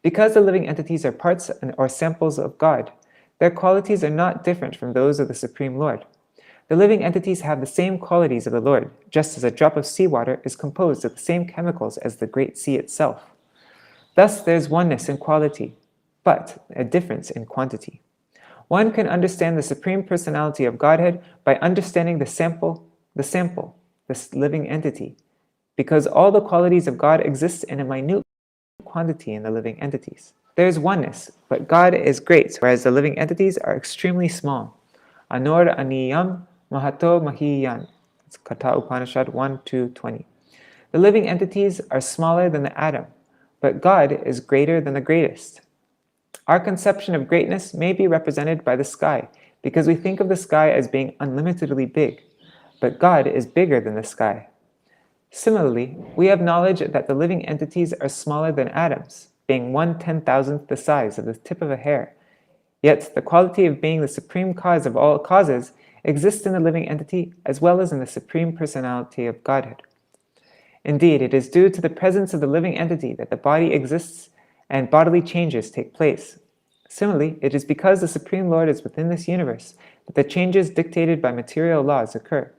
Because the living entities are parts or samples of God, their qualities are not different from those of the Supreme Lord. The living entities have the same qualities of the Lord, just as a drop of seawater is composed of the same chemicals as the great sea itself. Thus there is oneness in quality, but a difference in quantity. One can understand the Supreme Personality of Godhead by understanding the sample, this living entity, because all the qualities of God exist in a minute quantity in the living entities. There is oneness, but God is great, whereas the living entities are extremely small. Anor aniyam mahato mahiyan. It's Katha Upanishad 1:2-20. The living entities are smaller than the atom, but God is greater than the greatest. Our conception of greatness may be represented by the sky, because we think of the sky as being unlimitedly big, but God is bigger than the sky. Similarly, we have knowledge that the living entities are smaller than atoms, being 1/10,000th the size of the tip of a hair, Yet the quality of being the supreme cause of all causes exists in the living entity as well as in the Supreme Personality of Godhead. Indeed, it is due to the presence of the living entity that the body exists and bodily changes take place. Similarly, it is because the Supreme Lord is within this universe that the changes dictated by material laws occur.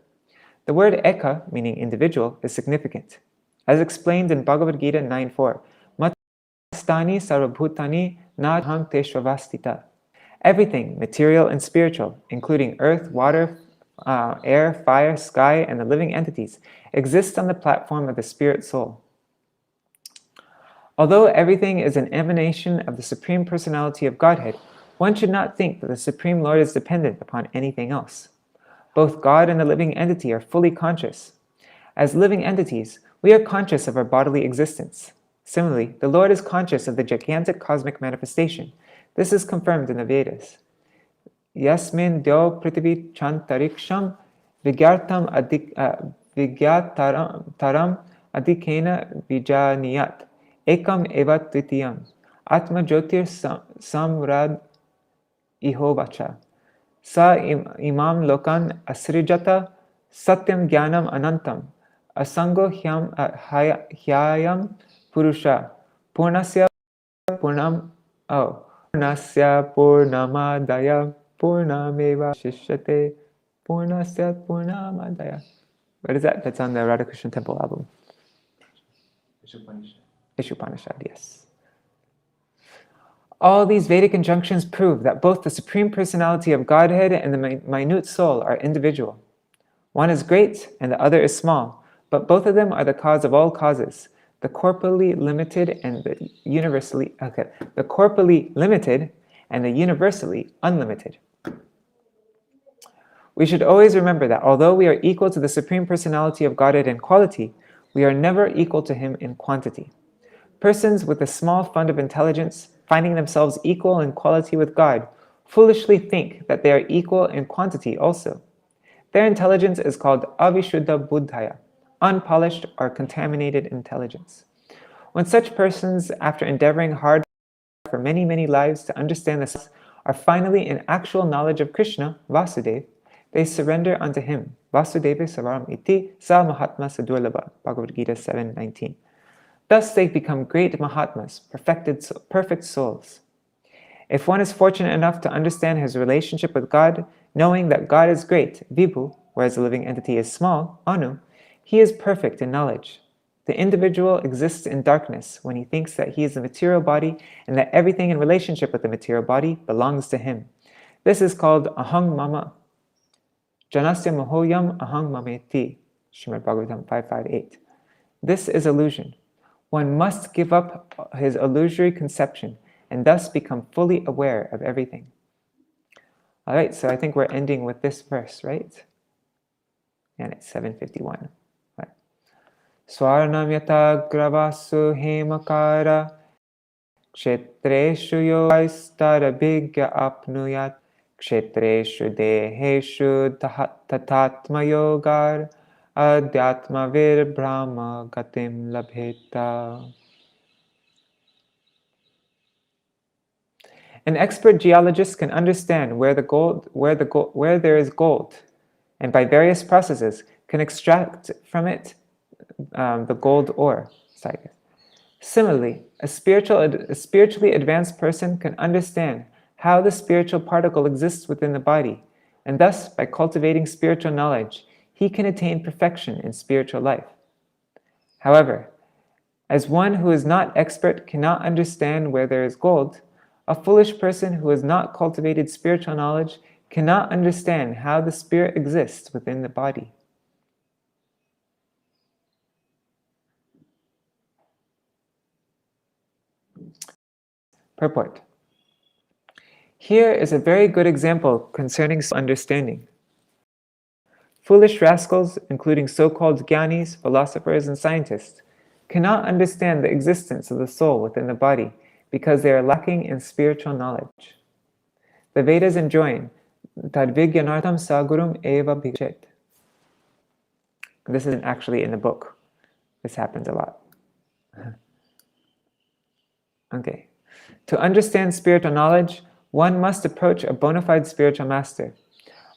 The word eka, meaning individual, is significant. As explained in Bhagavad Gita 9.4, Matastani sarvabhutani nadham teshvavastita. Everything, material and spiritual, including earth, water, air, fire, sky, and the living entities, exist on the platform of the spirit soul. Although everything is an emanation of the Supreme Personality of Godhead, one should not think that the Supreme Lord is dependent upon anything else. Both God and the living entity are fully conscious. As living entities, we are conscious of our bodily existence. Similarly, the Lord is conscious of the gigantic cosmic manifestation. This is confirmed in the Vedas. Yasmin dyo prithvi chantariksham vigyartam taram adikena vijaniyat ekam eva tvitiyam atma jyotir samrad ihovacha sa imam lokan asrijata satyam jnanam anantam asango hyayam purusha purnasya purnamadaya purnameva shishyate purnasya purnamadaya. What is that? That's on the Radhakrishna Temple album. Ishupanishad, yes. All these Vedic injunctions prove that both the Supreme Personality of Godhead and the minute soul are individual. One is great and the other is small, but both of them are the cause of all causes, the corporally limited and the universally unlimited. We should always remember that although we are equal to the Supreme Personality of Godhead in quality, we are never equal to Him in quantity. Persons with a small fund of intelligence, finding themselves equal in quality with God, foolishly think that they are equal in quantity also. Their intelligence is called avishuddha buddhaya, unpolished or contaminated intelligence. When such persons, after endeavoring hard for many, many lives to understand this, are finally in actual knowledge of Krishna, Vasudeva, they surrender unto Him. Vasudeva Savaram iti sa Mahatma Sadurlabha, Bhagavad Gita 7:19. Thus they become great Mahatmas, perfect souls. If one is fortunate enough to understand his relationship with God, knowing that God is great, Vibhu, whereas the living entity is small, Anu, he is perfect in knowledge. The individual exists in darkness when he thinks that he is the material body and that everything in relationship with the material body belongs to him. This is called ahang mama. Janasya mohoyam ahang mameti, Śrīmad-Bhāgavatam 5.5.8. This is illusion. One must give up his illusory conception and thus become fully aware of everything. All right, so I think we're ending with this verse, right? And it's 7:51. Right. Swarnam yata gravasu hemakara kshetreshu yogaistara bhigya apnuyat kshetreshu deheshu tatatma yogar adhyatma vir brahma gatim labheta. An expert geologist can understand where there is gold, and by various processes can extract from it the gold ore. Similarly, a spiritually advanced person can understand how the spiritual particle exists within the body, and thus, by cultivating spiritual knowledge, he can attain perfection in spiritual life. However, as one who is not expert cannot understand where there is gold, a foolish person who has not cultivated spiritual knowledge cannot understand how the spirit exists within the body. Purport. Here is a very good example concerning understanding. Foolish rascals, including so-called jnanis, philosophers, and scientists, cannot understand the existence of the soul within the body because they are lacking in spiritual knowledge. The Vedas enjoin tadvigyanartam sagurum eva bhikchet. This isn't actually in the book. This happens a lot. Okay. To understand spiritual knowledge, one must approach a bona fide spiritual master.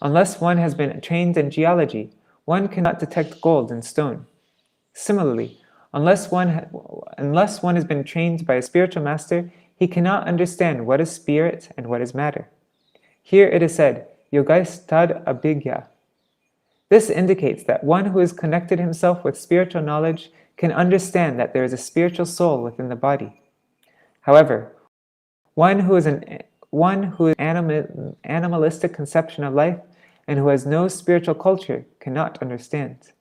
Unless one has been trained in geology, one cannot detect gold in stone. Similarly, unless one has been trained by a spiritual master, he cannot understand what is spirit and what is matter. Here it is said, Yogaistad abhigya. This indicates that one who has connected himself with spiritual knowledge can understand that there is a spiritual soul within the body. However, one who is animalistic conception of life and who has no spiritual culture cannot understand.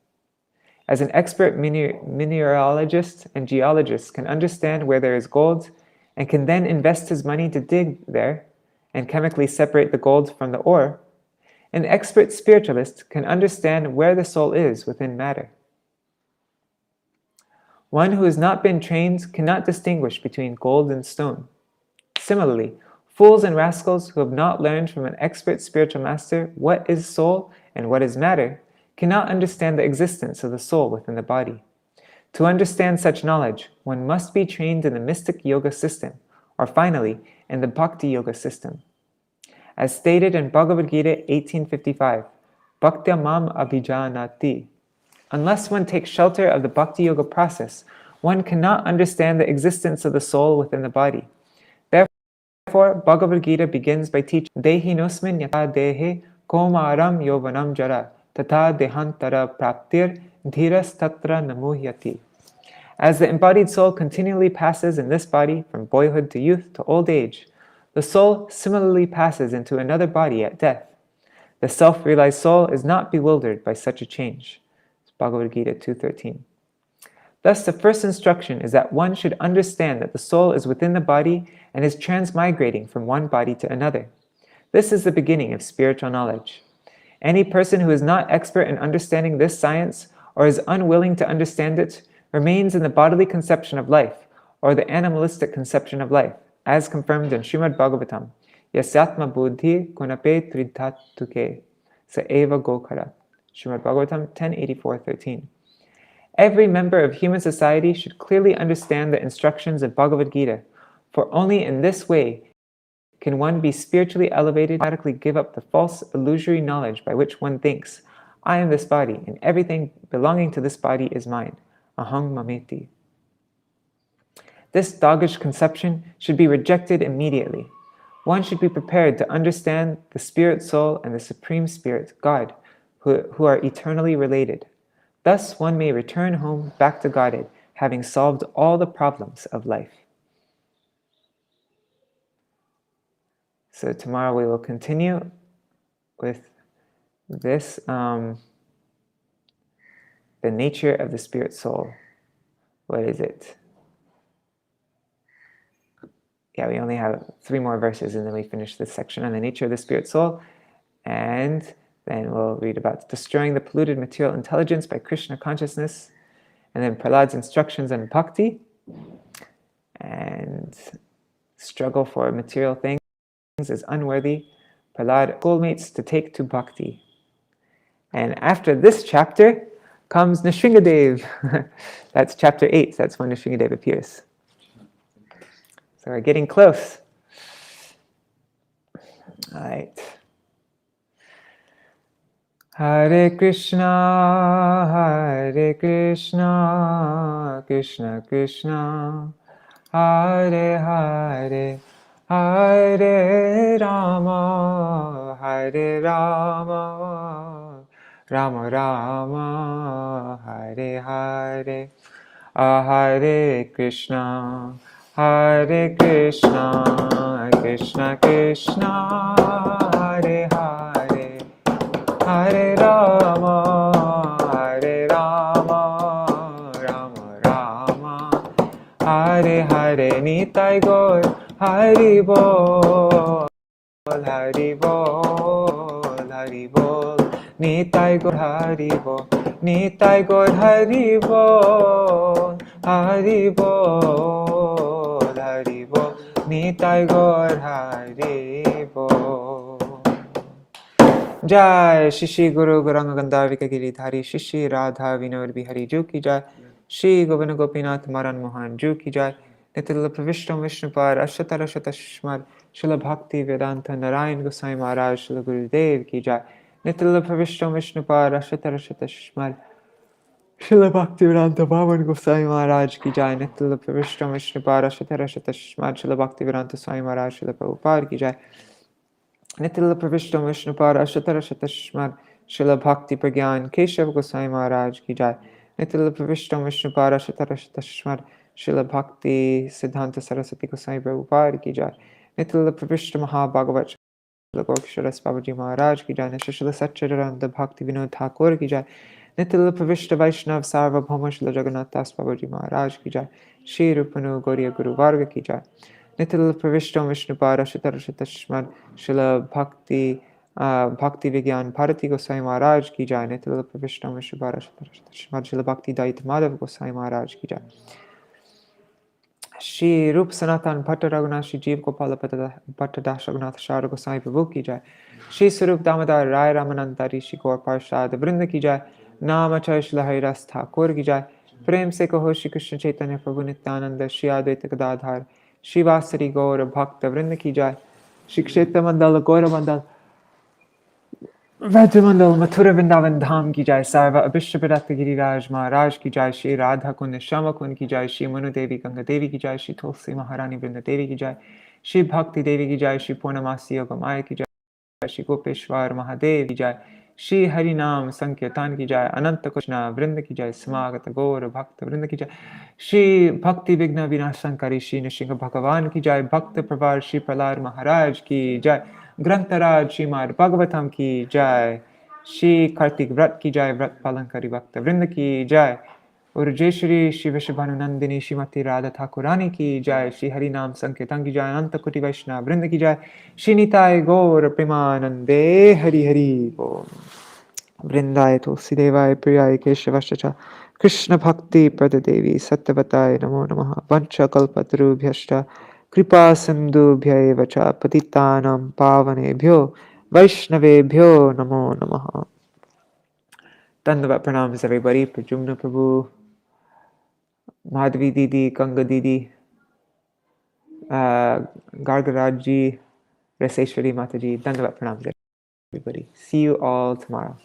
As an expert mineralogist and geologist can understand where there is gold and can then invest his money to dig there and chemically separate the gold from the ore, an expert spiritualist can understand where the soul is within matter. One who has not been trained cannot distinguish between gold and stone. Similarly, fools and rascals who have not learned from an expert spiritual master what is soul and what is matter cannot understand the existence of the soul within the body. To understand such knowledge, one must be trained in the mystic yoga system, or finally, in the bhakti yoga system. As stated in Bhagavad Gita 18:55, Bhaktya mam abhijanati. Unless one takes shelter of the bhakti yoga process, one cannot understand the existence of the soul within the body. Therefore, Bhagavad Gita begins by teaching Dehinosmin yata dehe komaram yovanam jara tata dehantara praptir dhiras tatra namuhyati. As the embodied soul continually passes in this body from boyhood to youth to old age, the soul similarly passes into another body at death. The self-realized soul is not bewildered by such a change. It's Bhagavad Gita 2:13. Thus, the first instruction is that one should understand that the soul is within the body and is transmigrating from one body to another. This is the beginning of spiritual knowledge. Any person who is not expert in understanding this science or is unwilling to understand it remains in the bodily conception of life or the animalistic conception of life, as confirmed in Śrīmad-Bhāgavatam, Yasyatma buddhi gunape tridhatuke sa eva gokara. Śrīmad-Bhāgavatam 10:84-13. Every member of human society should clearly understand the instructions of Bhagavad Gita, for only in this way can one be spiritually elevated and automatically give up the false illusory knowledge by which one thinks, I am this body, and everything belonging to this body is mine. Aham mameti. This doggish conception should be rejected immediately. One should be prepared to understand the Spirit Soul and the Supreme Spirit, God, who are eternally related. Thus one may return home back to Godhead, having solved all the problems of life. So tomorrow we will continue with this, the nature of the Spirit Soul. What is it? Yeah, we only have 3 more verses and then we finish this section on the nature of the Spirit Soul. And then we'll read about destroying the polluted material intelligence by Krishna consciousness. And then Prahlāda's instructions on bhakti. And struggle for material things is unworthy. Prahlāda schoolmates to take to bhakti. And after this chapter comes Nrsingadev. That's chapter 8. That's when Nrsingadev appears. So we're getting close. All right. Hare Krishna, Krishna Krishna, Hare Hare, Hare Rama, Hare Rama, Rama Rama, Hare Hare, Hare Krishna, Krishna Krishna, Hare Hare, Hare Rama, Rama Rama, Hare Hare. Nitai Gaur, Hari Bol, Hari Bol, Hari Bol. Nitai Gaur, Hari Bol, Nitai Gaur, Hari Bol, Hari Bol, Hari Bol. Nitai Gaur, Hari Bol. Jai Shri Guru Gauranga Gandharvika Giridhari Shri Radha Vinod Bihari Ju ki Jai. Shri Govinda Gopinath Maran Mohan Ju ki Jai. Nitila Pravishtam Vishnupad Ashatara Shatashmad Srila Bhakti Vedanta Narayan Gosai Maharaj Srila Gurudev Ki Jai. Nitila Pravishtam Vishnupad Ashatara Shatashmad Srila Bhakti Vedanta Bhavan Gosai Maharaj Ki Jai. Nitila Pravishtam Vishnupad Ashatara Shatashmad Srila Bhakti Vedanta Swami Maharaj Srila Prabhupada Ki Jai. Nitila Pravishtam Vishnupad Ashatara Shatashmad Srila Bhakti Pragyan Keshav Gosai Maharaj Ki Jai. Nitila Pravishtam Vishnupad Ashatara Shatashmad Srila Bhakti Siddhanta Saraswati Gosai Prabhupada Ki Jai. Nitila Pravishtam Mahabhagavat Srila Gorksharas Babaji Maharaj Ki Jai. Srila Satchidananda Bhakti Vinod Thakur Ki Jai. Nitila Pravishta Vaishnav Sarvabhauma Srila Jagannath Das Babaji Maharaj Ki Jai. Shri Rupanu Gauriya Guru Varga Ki Jai. Nitila Pravishtam Vishnupad Ashatara Shatashmad Srila Bhakti Bhakti Vigyan Bharati Gosai Maharaj Ki Jai. Nitila Pravishtam Vishnupad Ashatara Shatashmad Srila Bhakti Daita Madhav Gosai Maharaj Ki Jai. Shri Rup Sanatan Bhatta Raghunath Shri Jeev Gopala Bhatta Das Raghunath Shara Gosai Prabhu Ki Jai. Shri Sarup Damodar Rai Ramananta Rishi Gaur Parshad Vrinda Ki Jai. Namachay Shri Haridas Thakur Ki Jai. Prem Se Kaho Shri Krishna Chaitanya Prabhu Nityananda Shri Advaita Gadadhar Shri Vasari Gaur Bhakta Vrinda Ki Jai. Shri Kshetra Mandal Gaura Mandal Vrajamandal Mathura Vrindavan Dham Ki Jai. Sarva Abhishtapadata Giriraj Maharaj Ki Jai. Shri Radha Kund Shama Kund Ki Jai. Shri Manu Devi Ganga Devi Ki Jai. Shri Tulsi Maharani Vrinda Devi Ki Jai. Shri Bhakti Devi Ki Jai. Shri Purnamasi Yogamaya Ki Jai. Shri Gopeshwar Mahadev Ki Jai. Shri Harinam Sankirtan Ki Jai. Ananta Krishna Vrinda Ki Jai. Samagata Gaur Bhakta Vrinda Ki Jai. Shri Bhakti Vigna Vinashankari Shri Nishinga Bhagavan Ki Jai. Bhakta Pravar Shri Prahlāda Maharaj Ki Jai. Grantaraj Śrīmad-Bhāgavatam Ki Jai. Shri Kartik Vrat Ki Jai. Vrat Palankari Bhakta Vrinda Ki Jai. Urjeshwari Shri Vishabhanunandini Shrimati Radha Thakurani Ki Jai. Shri Harinam Sankirtan Ki Jai. Ananta Kuti Vaishnava Vrinda Ki Jai. Shri Nitai Gaur Premanande Hari Hari Bol. Vrindaya Tulsi Devaya Priyaya Keshavascha Krishna Bhakti Pradadevi Sattvatai Namo Namaha Vancha Kalpatarubhyashta Kripa Sindhubhya eva cha Patitanam Pavanebhyo Vaishnavebhyo Namo Namaha. Dandavat pranams everybody. Prajumna Prabhu, Madhavi Didi, Ganga Didi, Gargaraj Ji, Raseshwari Mataji. Dandavat pranams everybody. See you all tomorrow.